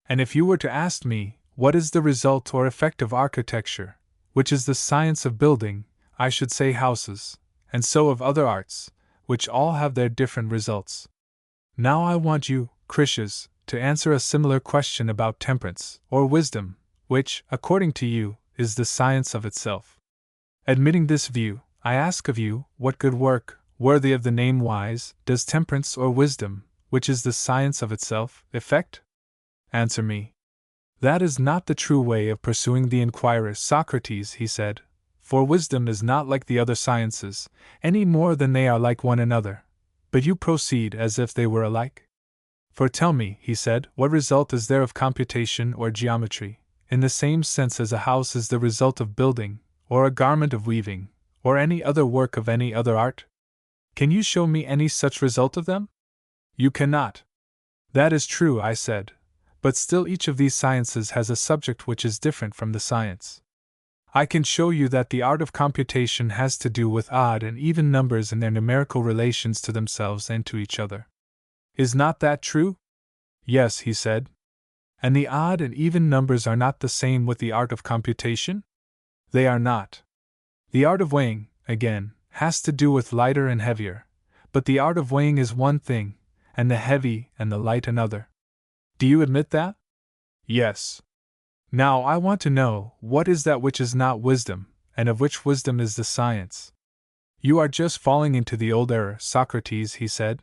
And if you were to ask me, what is the result or effect of architecture, which is the science of building, I should say houses, and so of other arts, which all have their different results. Now I want you, Critias, to answer a similar question about temperance, or wisdom, which, according to you, is the science of itself. Admitting this view, I ask of you, what good work, worthy of the name wise, does temperance or wisdom, which is the science of itself, effect? Answer me. That is not the true way of pursuing the inquirer, Socrates, he said, for wisdom is not like the other sciences, any more than they are like one another, but you proceed as if they were alike. For tell me, he said, what result is there of computation or geometry, in the same sense as a house is the result of building, or a garment of weaving, or any other work of any other art? Can you show me any such result of them? You cannot. That is true, I said, but still each of these sciences has a subject which is different from the science. I can show you that the art of computation has to do with odd and even numbers in their numerical relations to themselves and to each other. Is not that true? Yes, he said. And the odd and even numbers are not the same with the art of computation? They are not. The art of weighing, again, has to do with lighter and heavier, but the art of weighing is one thing, and the heavy and the light another. Do you admit that? Yes. Now I want to know, what is that which is not wisdom, and of which wisdom is the science? You are just falling into the old error, Socrates, he said.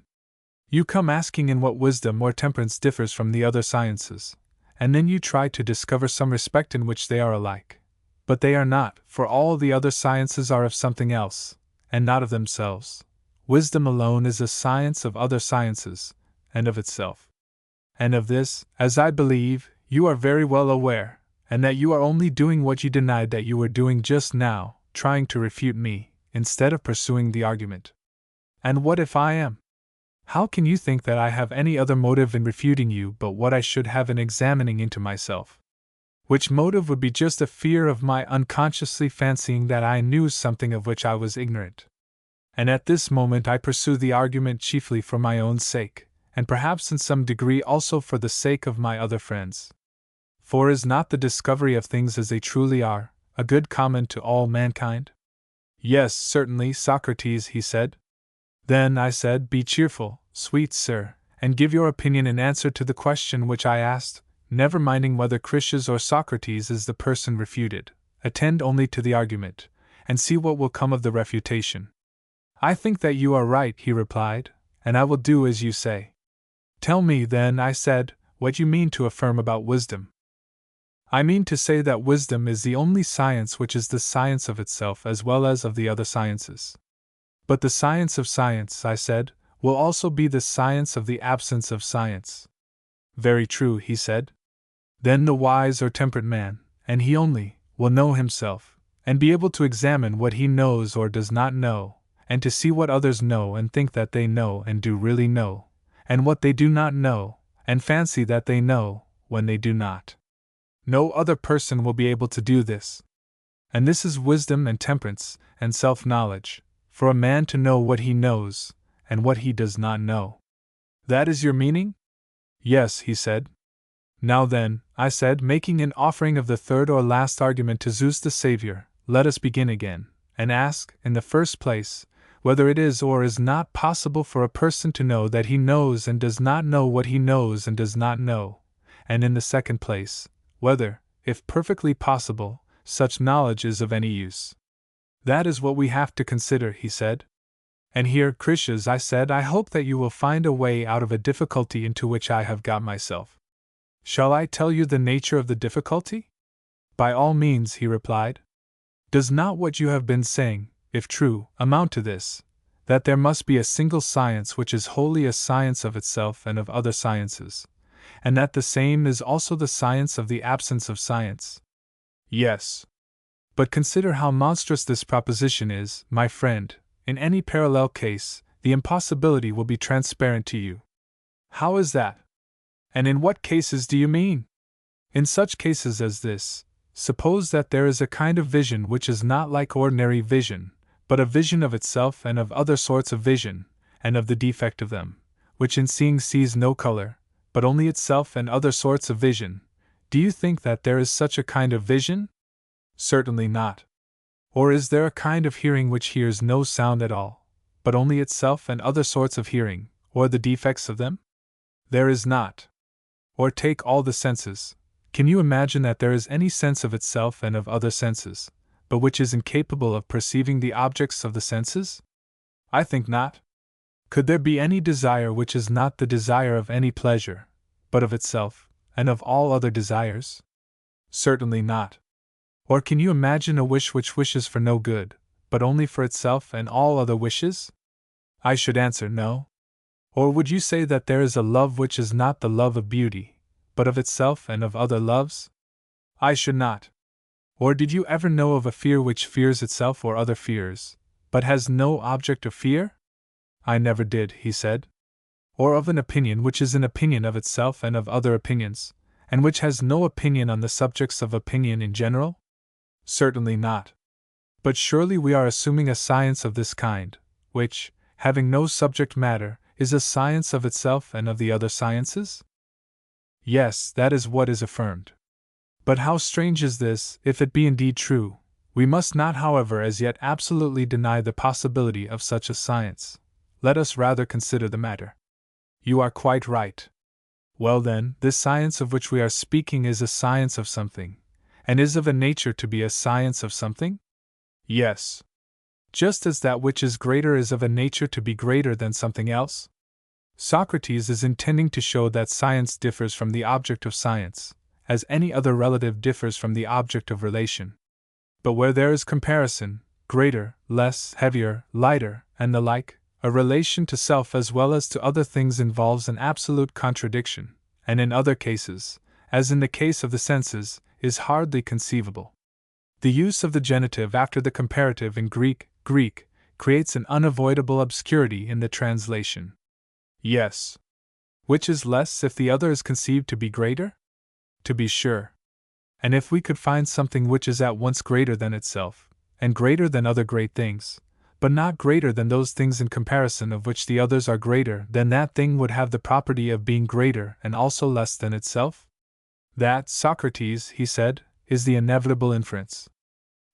You come asking in what wisdom or temperance differs from the other sciences, and then you try to discover some respect in which they are alike. But they are not, for all the other sciences are of something else, and not of themselves. Wisdom alone is a science of other sciences, and of itself. And of this, as I believe, you are very well aware, and that you are only doing what you denied that you were doing just now, trying to refute me, instead of pursuing the argument. And what if I am? How can you think that I have any other motive in refuting you but what I should have in examining into myself? Which motive would be just a fear of my unconsciously fancying that I knew something of which I was ignorant. And at this moment I pursue the argument chiefly for my own sake, and perhaps in some degree also for the sake of my other friends. For is not the discovery of things as they truly are a good common to all mankind? Yes, certainly, Socrates, he said. Then, I said, be cheerful, sweet sir, and give your opinion in answer to the question which I asked, never minding whether Critias or Socrates is the person refuted. Attend only to the argument, and see what will come of the refutation. I think that you are right, he replied, and I will do as you say. Tell me, then, I said, what you mean to affirm about wisdom. I mean to say that wisdom is the only science which is the science of itself as well as of the other sciences. But the science of science, I said, will also be the science of the absence of science. Very true, he said. Then the wise or temperate man, and he only, will know himself, and be able to examine what he knows or does not know, and to see what others know and think that they know and do really know, and what they do not know, and fancy that they know, when they do not. No other person will be able to do this. And this is wisdom and temperance and self-knowledge, for a man to know what he knows, and what he does not know. That is your meaning? Yes, he said. Now then, I said, making an offering of the third or last argument to Zeus the Savior, let us begin again, and ask, in the first place, whether it is or is not possible for a person to know that he knows and does not know what he knows and does not know, and in the second place, whether, if perfectly possible, such knowledge is of any use. That is what we have to consider, he said. And here, Critias, I said, I hope that you will find a way out of a difficulty into which I have got myself. Shall I tell you the nature of the difficulty? By all means, he replied. Does not what you have been saying, if true, amount to this, that there must be a single science which is wholly a science of itself and of other sciences, and that the same is also the science of the absence of science? Yes. But consider how monstrous this proposition is, my friend. In any parallel case, the impossibility will be transparent to you. How is that? And in what cases do you mean? In such cases as this, suppose that there is a kind of vision which is not like ordinary vision, but a vision of itself and of other sorts of vision, and of the defect of them, which in seeing sees no color, but only itself and other sorts of vision. Do you think that there is such a kind of vision? Certainly not. Or is there a kind of hearing which hears no sound at all, but only itself and other sorts of hearing, or the defects of them? There is not. Or take all the senses. Can you imagine that there is any sense of itself and of other senses, but which is incapable of perceiving the objects of the senses? I think not. Could there be any desire which is not the desire of any pleasure, but of itself, and of all other desires? Certainly not. Or can you imagine a wish which wishes for no good, but only for itself and all other wishes? I should answer no. Or would you say that there is a love which is not the love of beauty, but of itself and of other loves? I should not. Or did you ever know of a fear which fears itself or other fears, but has no object of fear? I never did, he said. Or of an opinion which is an opinion of itself and of other opinions, and which has no opinion on the subjects of opinion in general? Certainly not. But surely we are assuming a science of this kind, which, having no subject matter, is a science of itself and of the other sciences? Yes, that is what is affirmed. But how strange is this, if it be indeed true. We must not, however, as yet absolutely deny the possibility of such a science. Let us rather consider the matter. You are quite right. Well then, this science of which we are speaking is a science of something, and is of a nature to be a science of something? Yes. Just as that which is greater is of a nature to be greater than something else? Socrates is intending to show that science differs from the object of science, as any other relative differs from the object of relation. But where there is comparison, greater, less, heavier, lighter, and the like, a relation to self as well as to other things involves an absolute contradiction, and in other cases, as in the case of the senses, is hardly conceivable. The use of the genitive after the comparative in Greek creates an unavoidable obscurity in the translation. Yes. Which is less if the other is conceived to be greater? To be sure. And if we could find something which is at once greater than itself, and greater than other great things, but not greater than those things in comparison of which the others are greater, then that thing would have the property of being greater and also less than itself? That, Socrates, he said, is the inevitable inference.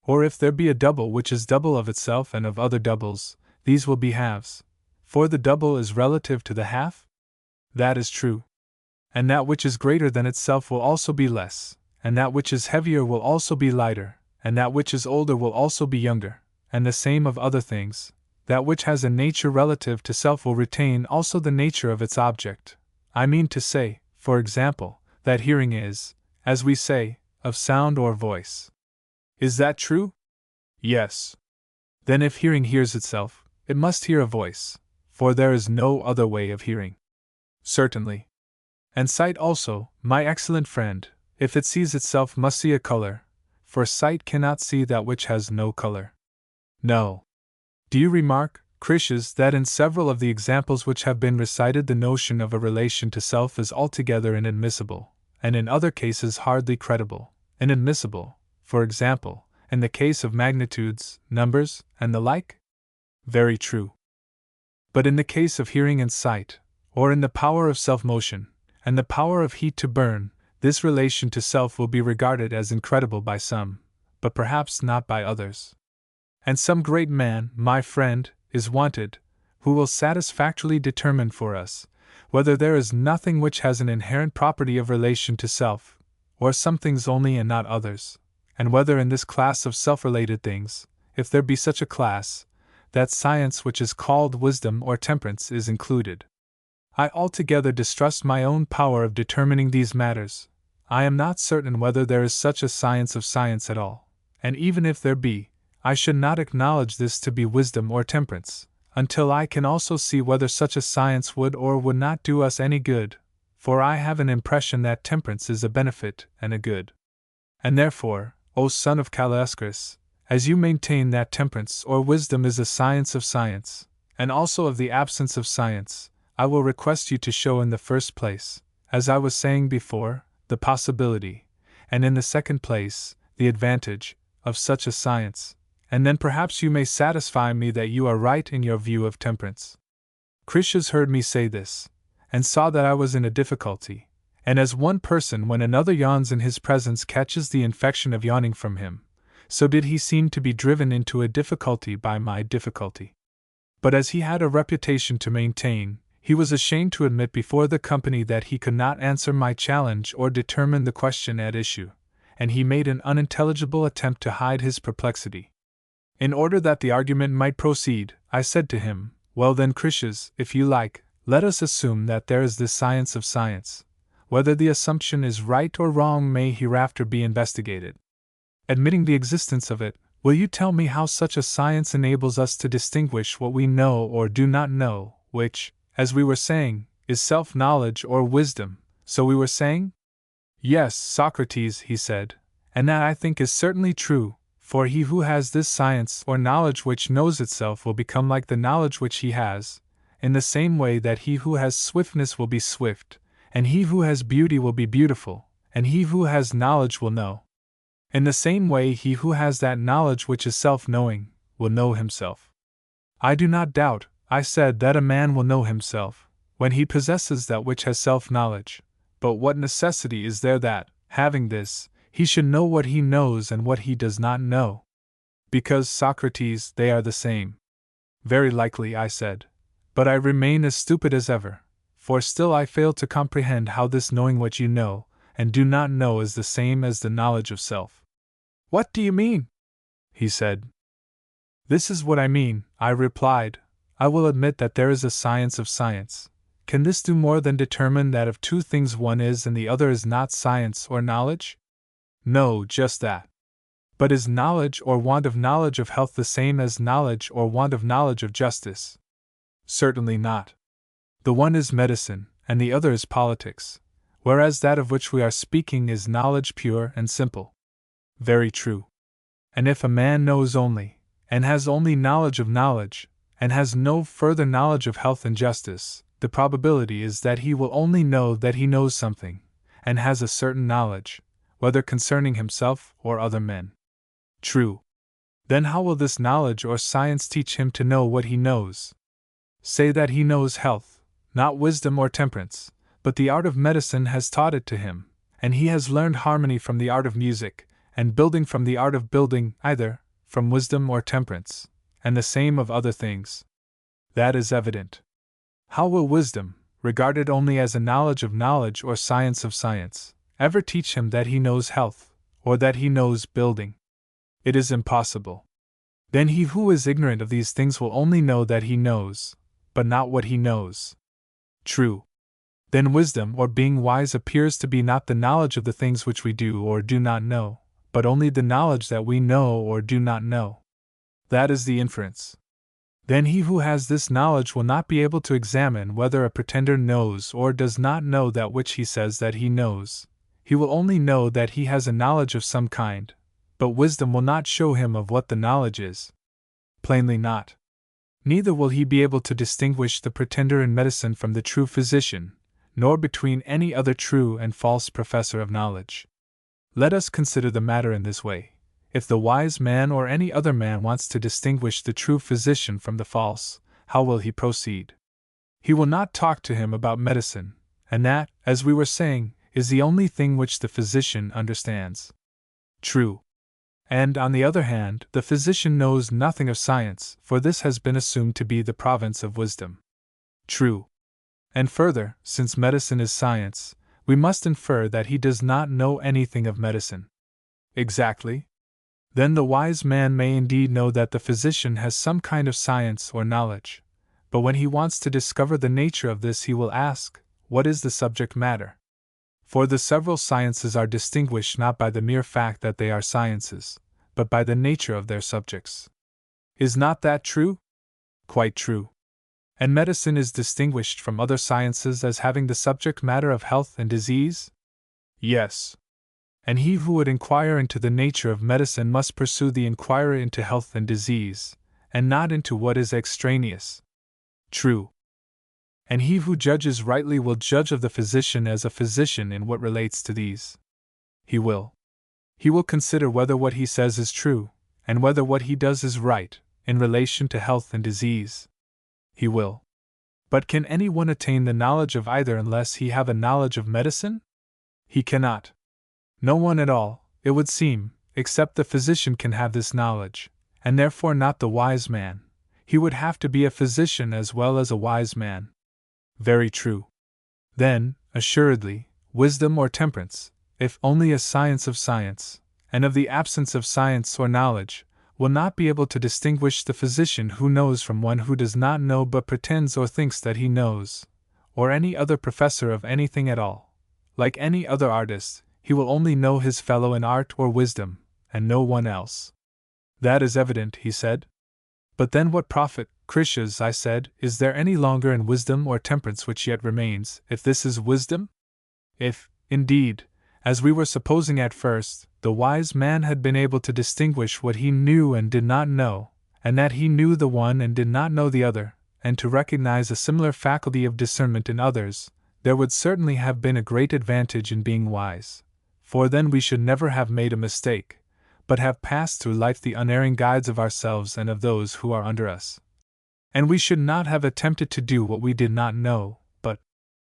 Or if there be a double which is double of itself and of other doubles, these will be halves, for the double is relative to the half? That is true. And that which is greater than itself will also be less, and that which is heavier will also be lighter, and that which is older will also be younger, and the same of other things. That which has a nature relative to self will retain also the nature of its object. I mean to say, for example, that hearing is, as we say, of sound or voice. Is that true? Yes. Then if hearing hears itself, it must hear a voice, for there is no other way of hearing. Certainly. And sight also, my excellent friend, if it sees itself must see a color, for sight cannot see that which has no color. No. Do you remark, Critias, that in several of the examples which have been recited the notion of a relation to self is altogether inadmissible, and in other cases hardly credible, inadmissible, for example, in the case of magnitudes, numbers, and the like? Very true. But in the case of hearing and sight, or in the power of self-motion, and the power of heat to burn, this relation to self will be regarded as incredible by some, but perhaps not by others. And some great man, my friend, is wanted, who will satisfactorily determine for us whether there is nothing which has an inherent property of relation to self, or some things only and not others, and whether in this class of self-related things, if there be such a class, that science which is called wisdom or temperance is included. I altogether distrust my own power of determining these matters. I am not certain whether there is such a science of science at all, and even if there be, I should not acknowledge this to be wisdom or temperance, until I can also see whether such a science would or would not do us any good, for I have an impression that temperance is a benefit and a good. And therefore, O son of Callaeschrus, as you maintain that temperance or wisdom is a science of science, and also of the absence of science, I will request you to show in the first place, as I was saying before, the possibility, and in the second place, the advantage, of such a science, and then perhaps you may satisfy me that you are right in your view of temperance. Critias heard me say this, and saw that I was in a difficulty, and as one person when another yawns in his presence catches the infection of yawning from him, so did he seem to be driven into a difficulty by my difficulty. But as he had a reputation to maintain, he was ashamed to admit before the company that he could not answer my challenge or determine the question at issue, and he made an unintelligible attempt to hide his perplexity. In order that the argument might proceed, I said to him, "Well then, Critias, if you like, let us assume that there is this science of science. Whether the assumption is right or wrong may hereafter be investigated. Admitting the existence of it, will you tell me how such a science enables us to distinguish what we know or do not know, which, as we were saying, is self-knowledge or wisdom, so we were saying? Yes, Socrates, he said, and that I think is certainly true, for he who has this science or knowledge which knows itself will become like the knowledge which he has, in the same way that he who has swiftness will be swift, and he who has beauty will be beautiful, and he who has knowledge will know. In the same way he who has that knowledge which is self-knowing, will know himself. I do not doubt, I said, that a man will know himself, when he possesses that which has self-knowledge, but what necessity is there that, having this, he should know what he knows and what he does not know? Because, Socrates, they are the same. Very likely, I said, but I remain as stupid as ever, for still I fail to comprehend how this knowing what you know and do not know is the same as the knowledge of self. What do you mean? He said. This is what I mean, I replied. I will admit that there is a science of science. Can this do more than determine that of two things one is and the other is not science or knowledge? No, just that. But is knowledge or want of knowledge of health the same as knowledge or want of knowledge of justice? Certainly not. The one is medicine, and the other is politics, whereas that of which we are speaking is knowledge pure and simple. Very true. And if a man knows only, and has only knowledge of knowledge, and has no further knowledge of health and justice, the probability is that he will only know that he knows something, and has a certain knowledge, whether concerning himself or other men. True. Then how will this knowledge or science teach him to know what he knows? Say that he knows health, not wisdom or temperance, but the art of medicine has taught it to him, and he has learned harmony from the art of music, and building from the art of building, either from wisdom or temperance, and the same of other things. That is evident. How will wisdom, regarded only as a knowledge of knowledge or science of science, ever teach him that he knows health, or that he knows building? It is impossible. Then he who is ignorant of these things will only know that he knows, but not what he knows. True. Then wisdom or being wise appears to be not the knowledge of the things which we do or do not know, but only the knowledge that we know or do not know. That is the inference. Then he who has this knowledge will not be able to examine whether a pretender knows or does not know that which he says that he knows. He will only know that he has a knowledge of some kind, but wisdom will not show him of what the knowledge is. Plainly not. Neither will he be able to distinguish the pretender in medicine from the true physician, nor between any other true and false professor of knowledge. Let us consider the matter in this way. If the wise man or any other man wants to distinguish the true physician from the false, how will he proceed? He will not talk to him about medicine, and that, as we were saying, is the only thing which the physician understands. True. And, on the other hand, the physician knows nothing of science, for this has been assumed to be the province of wisdom. True. And further, since medicine is science, we must infer that he does not know anything of medicine. Exactly. Then the wise man may indeed know that the physician has some kind of science or knowledge, but when he wants to discover the nature of this he will ask, what is the subject matter? For the several sciences are distinguished not by the mere fact that they are sciences, but by the nature of their subjects. Is not that true? Quite true. And medicine is distinguished from other sciences as having the subject matter of health and disease? Yes. And he who would inquire into the nature of medicine must pursue the inquiry into health and disease, and not into what is extraneous. True. And he who judges rightly will judge of the physician as a physician in what relates to these. He will consider whether what he says is true, and whether what he does is right, in relation to health and disease. He will. But can anyone attain the knowledge of either unless he have a knowledge of medicine? He cannot. No one at all, it would seem, except the physician can have this knowledge, and therefore not the wise man. He would have to be a physician as well as a wise man. Very true. Then, assuredly, wisdom or temperance, if only a science of science, and of the absence of science or knowledge, will not be able to distinguish the physician who knows from one who does not know but pretends or thinks that he knows, or any other professor of anything at all. Like any other artist, he will only know his fellow in art or wisdom, and no one else. That is evident, he said. But then what profit, Critias, I said, is there any longer in wisdom or temperance which yet remains, if this is wisdom? If, indeed, as we were supposing at first, the wise man had been able to distinguish what he knew and did not know, and that he knew the one and did not know the other, and to recognize a similar faculty of discernment in others, there would certainly have been a great advantage in being wise, for then we should never have made a mistake, but have passed through life the unerring guides of ourselves and of those who are under us. And we should not have attempted to do what we did not know, but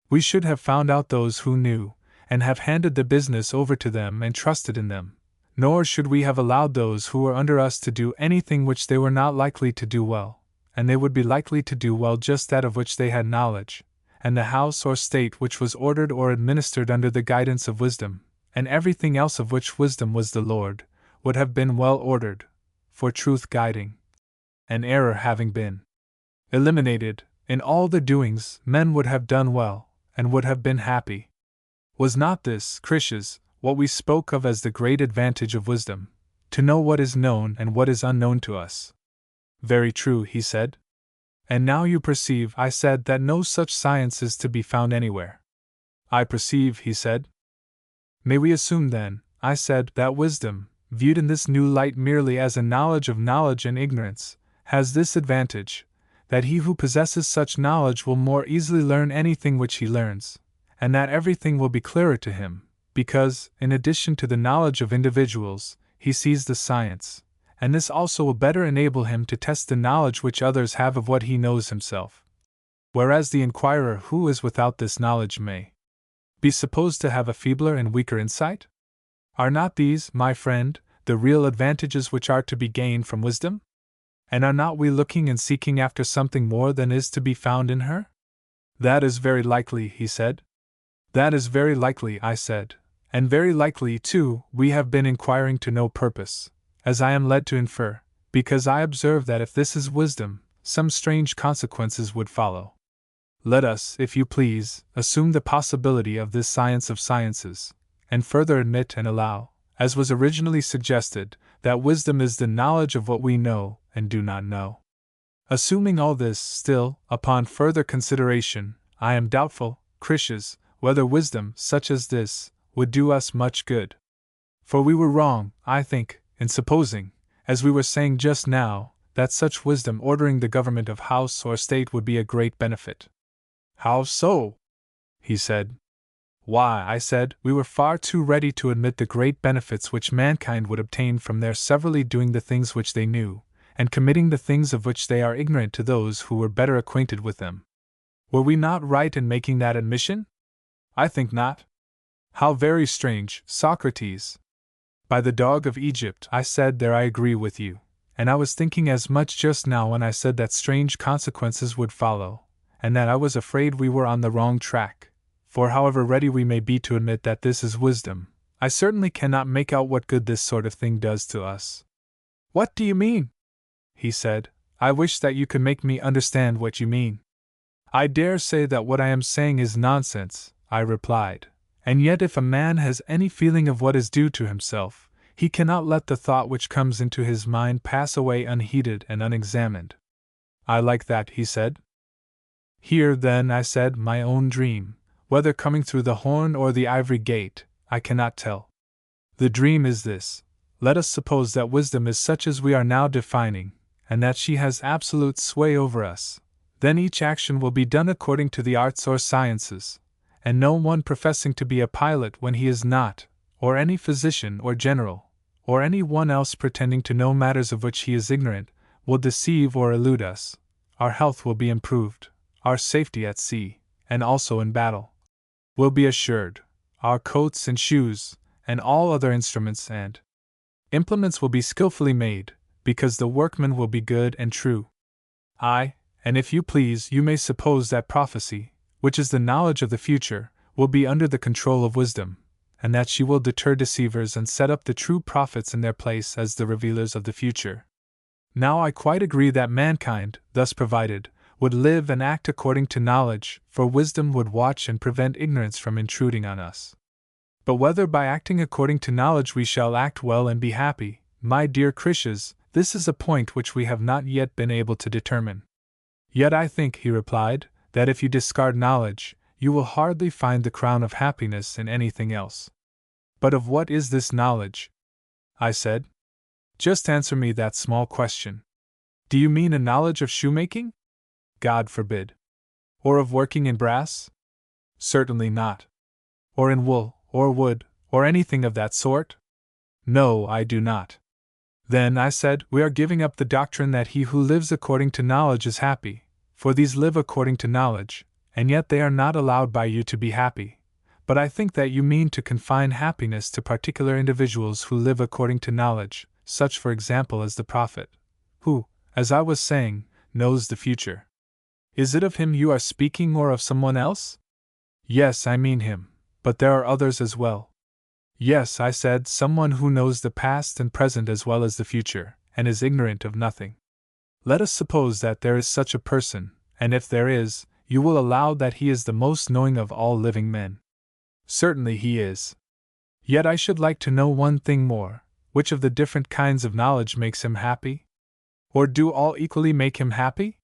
we should have found out those who knew, and have handed the business over to them and trusted in them, nor should we have allowed those who were under us to do anything which they were not likely to do well, and they would be likely to do well just that of which they had knowledge, and the house or state which was ordered or administered under the guidance of wisdom, and everything else of which wisdom was the Lord, would have been well ordered, for truth guiding, and error having been eliminated. In all the doings, men would have done well, and would have been happy. Was not this, Critias, what we spoke of as the great advantage of wisdom, to know what is known and what is unknown to us? Very true, he said. And now you perceive, I said, that no such science is to be found anywhere. I perceive, he said. May we assume then, I said, that wisdom, viewed in this new light merely as a knowledge of knowledge and ignorance, has this advantage, that he who possesses such knowledge will more easily learn anything which he learns, and that everything will be clearer to him, because, in addition to the knowledge of individuals, he sees the science, and this also will better enable him to test the knowledge which others have of what he knows himself. Whereas the inquirer who is without this knowledge may be supposed to have a feebler and weaker insight? Are not these, my friend, the real advantages which are to be gained from wisdom? And are not we looking and seeking after something more than is to be found in her? That is very likely, he said. That is very likely, I said, and very likely, too, we have been inquiring to no purpose, as I am led to infer, because I observe that if this is wisdom, some strange consequences would follow. Let us, if you please, assume the possibility of this science of sciences, and further admit and allow, as was originally suggested, that wisdom is the knowledge of what we know and do not know. Assuming all this, still, upon further consideration, I am doubtful, Critias, whether wisdom, such as this, would do us much good. For we were wrong, I think, in supposing, as we were saying just now, that such wisdom ordering the government of house or state would be a great benefit. How so? He said. Why, I said, we were far too ready to admit the great benefits which mankind would obtain from their severally doing the things which they knew, and committing the things of which they are ignorant to those who were better acquainted with them. Were we not right in making that admission? I think not. How very strange, Socrates! By the dog of Egypt, I said, there I agree with you, and I was thinking as much just now when I said that strange consequences would follow, and that I was afraid we were on the wrong track, for however ready we may be to admit that this is wisdom, I certainly cannot make out what good this sort of thing does to us. What do you mean? He said. I wish that you could make me understand what you mean. I dare say that what I am saying is nonsense, I replied, and yet if a man has any feeling of what is due to himself, he cannot let the thought which comes into his mind pass away unheeded and unexamined. I like that, he said. Here, then, I said, my own dream, whether coming through the horn or the ivory gate, I cannot tell. The dream is this: let us suppose that wisdom is such as we are now defining, and that she has absolute sway over us. Then each action will be done according to the arts or sciences, and no one professing to be a pilot when he is not, or any physician or general, or any one else pretending to know matters of which he is ignorant, will deceive or elude us. Our health will be improved, our safety at sea, and also in battle, will be assured, our coats and shoes, and all other instruments and implements will be skillfully made, because the workmen will be good and true. Aye, and if you please, you may suppose that prophecy, which is the knowledge of the future, will be under the control of wisdom, and that she will deter deceivers and set up the true prophets in their place as the revealers of the future. Now I quite agree that mankind, thus provided, would live and act according to knowledge, for wisdom would watch and prevent ignorance from intruding on us. But whether by acting according to knowledge we shall act well and be happy, my dear Critias, this is a point which we have not yet been able to determine. Yet I think, he replied, that if you discard knowledge, you will hardly find the crown of happiness in anything else. But of what is this knowledge? I said. Just answer me that small question. Do you mean a knowledge of shoemaking? God forbid. Or of working in brass? Certainly not. Or in wool, or wood, or anything of that sort? No, I do not. Then, I said, we are giving up the doctrine that he who lives according to knowledge is happy, for these live according to knowledge, and yet they are not allowed by you to be happy. But I think that you mean to confine happiness to particular individuals who live according to knowledge, such for example as the prophet, who, as I was saying, knows the future. Is it of him you are speaking or of someone else? Yes, I mean him, but there are others as well. Yes, I said, someone who knows the past and present as well as the future, and is ignorant of nothing. Let us suppose that there is such a person, and if there is, you will allow that he is the most knowing of all living men. Certainly he is. Yet I should like to know one thing more: which of the different kinds of knowledge makes him happy? Or do all equally make him happy?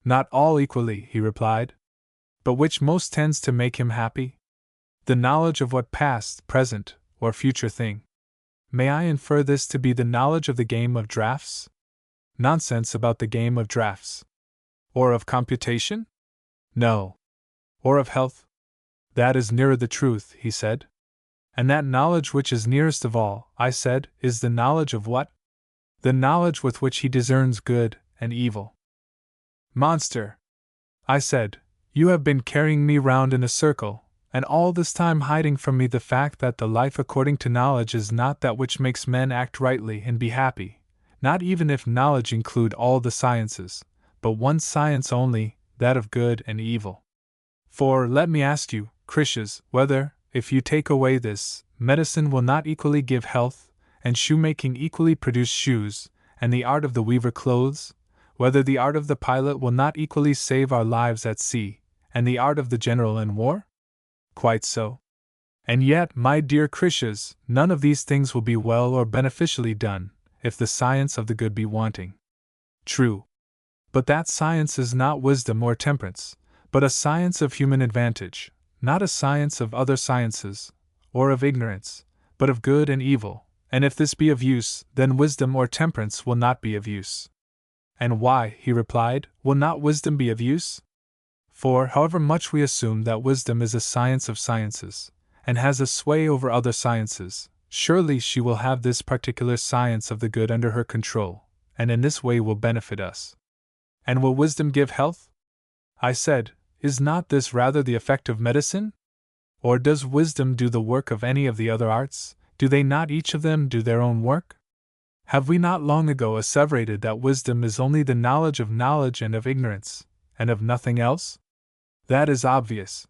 Not all equally, he replied. But which most tends to make him happy? The knowledge of what past, present, or future thing. May I infer this to be the knowledge of the game of draughts? Nonsense about the game of draughts. Or of computation? No. Or of health? That is nearer the truth, he said. And that knowledge which is nearest of all, I said, is the knowledge of what? The knowledge with which he discerns good and evil. Monster! I said, you have been carrying me round in a circle, and all this time hiding from me the fact that the life according to knowledge is not that which makes men act rightly and be happy, not even if knowledge include all the sciences, but one science only, that of good and evil. For, let me ask you, Critias, whether, if you take away this, medicine will not equally give health, and shoemaking equally produce shoes, and the art of the weaver clothes? Whether the art of the pilot will not equally save our lives at sea, and the art of the general in war? Quite so. And yet, my dear Critias, none of these things will be well or beneficially done, if the science of the good be wanting. True. But that science is not wisdom or temperance, but a science of human advantage, not a science of other sciences, or of ignorance, but of good and evil, and if this be of use, then wisdom or temperance will not be of use. And why, he replied, will not wisdom be of use? For, however much we assume that wisdom is a science of sciences, and has a sway over other sciences, surely she will have this particular science of the good under her control, and in this way will benefit us. And will wisdom give health? I said, is not this rather the effect of medicine? Or does wisdom do the work of any of the other arts? Do they not each of them do their own work? Have we not long ago asseverated that wisdom is only the knowledge and of ignorance, and of nothing else? That is obvious.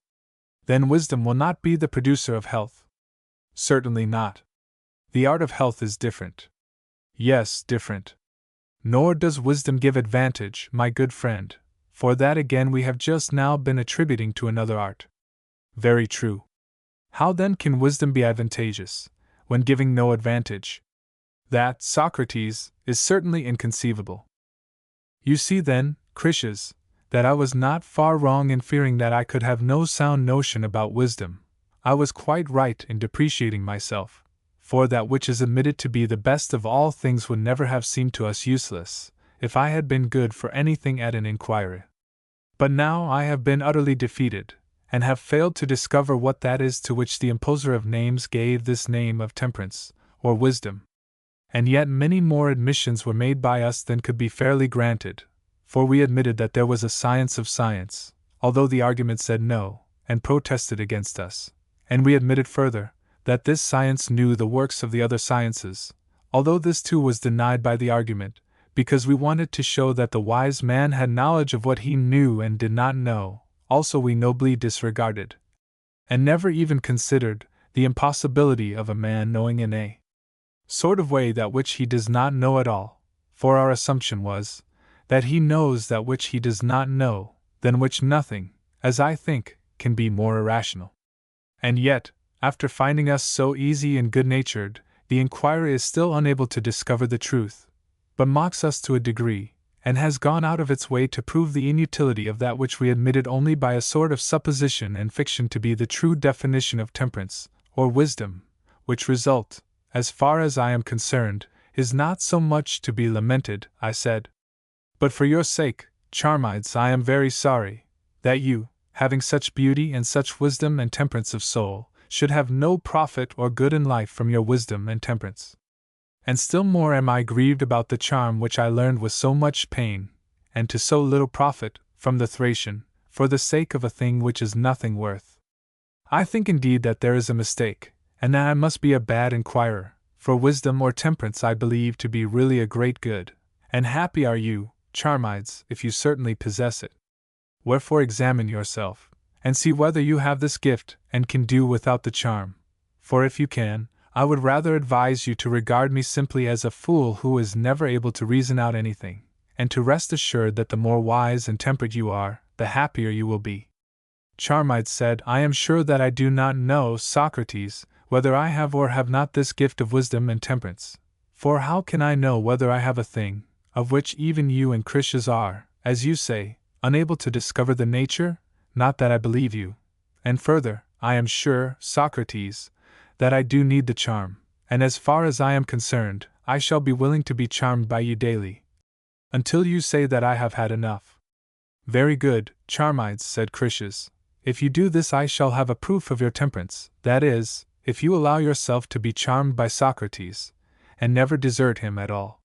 Then wisdom will not be the producer of health. Certainly not. The art of health is different. Yes, different. Nor does wisdom give advantage, my good friend, for that again we have just now been attributing to another art. Very true. How then can wisdom be advantageous, when giving no advantage? That, Socrates, is certainly inconceivable. You see then, Critias, that I was not far wrong in fearing that I could have no sound notion about wisdom. I was quite right in depreciating myself, for that which is admitted to be the best of all things would never have seemed to us useless, if I had been good for anything at an inquiry. But now I have been utterly defeated, and have failed to discover what that is to which the imposer of names gave this name of temperance, or wisdom. And yet many more admissions were made by us than could be fairly granted, for we admitted that there was a science of science, although the argument said no, and protested against us, and we admitted further, that this science knew the works of the other sciences, although this too was denied by the argument, because we wanted to show that the wise man had knowledge of what he knew and did not know. Also we nobly disregarded, and never even considered, the impossibility of a man knowing in a sort of way that which he does not know at all, for our assumption was, that he knows that which he does not know, than which nothing, as I think, can be more irrational. And yet, after finding us so easy and good-natured, the inquirer is still unable to discover the truth, but mocks us to a degree, and has gone out of its way to prove the inutility of that which we admitted only by a sort of supposition and fiction to be the true definition of temperance, or wisdom, which result, as far as I am concerned, is not so much to be lamented, I said. But for your sake, Charmides, I am very sorry that you, having such beauty and such wisdom and temperance of soul, should have no profit or good in life from your wisdom and temperance. And still more am I grieved about the charm which I learned with so much pain, and to so little profit, from the Thracian, for the sake of a thing which is nothing worth. I think indeed that there is a mistake, and that I must be a bad inquirer, for wisdom or temperance I believe to be really a great good, and happy are you, Charmides, if you certainly possess it. Wherefore examine yourself, and see whether you have this gift and can do without the charm, for if you can, I would rather advise you to regard me simply as a fool who is never able to reason out anything, and to rest assured that the more wise and temperate you are, the happier you will be. Charmides said, I am sure that I do not know, Socrates, whether I have or have not this gift of wisdom and temperance. For how can I know whether I have a thing, of which even you and Critias are, as you say, unable to discover the nature? Not that I believe you. And further, I am sure, Socrates, that I do need the charm, and as far as I am concerned, I shall be willing to be charmed by you daily, until you say that I have had enough. Very good, Charmides, said Critias. If you do this I shall have a proof of your temperance, that is, if you allow yourself to be charmed by Socrates, and never desert him at all.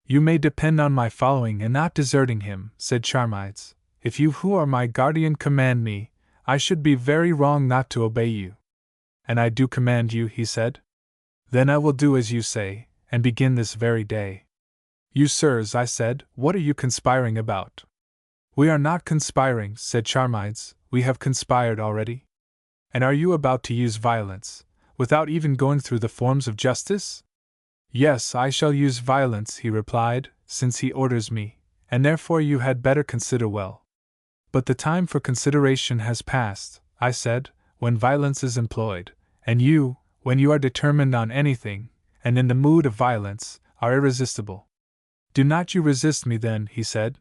You may depend on my following and not deserting him, said Charmides. If you who are my guardian command me, I should be very wrong not to obey you. And I do command you, he said. Then I will do as you say, and begin this very day. You sirs, I said, what are you conspiring about? We are not conspiring, said Charmides, we have conspired already. And are you about to use violence, without even going through the forms of justice? Yes, I shall use violence, he replied, since he orders me, and therefore you had better consider well. But the time for consideration has passed, I said, when violence is employed, and you, when you are determined on anything, and in the mood of violence, are irresistible. Do not you resist me then, he said.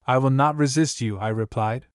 I will not resist you, I replied.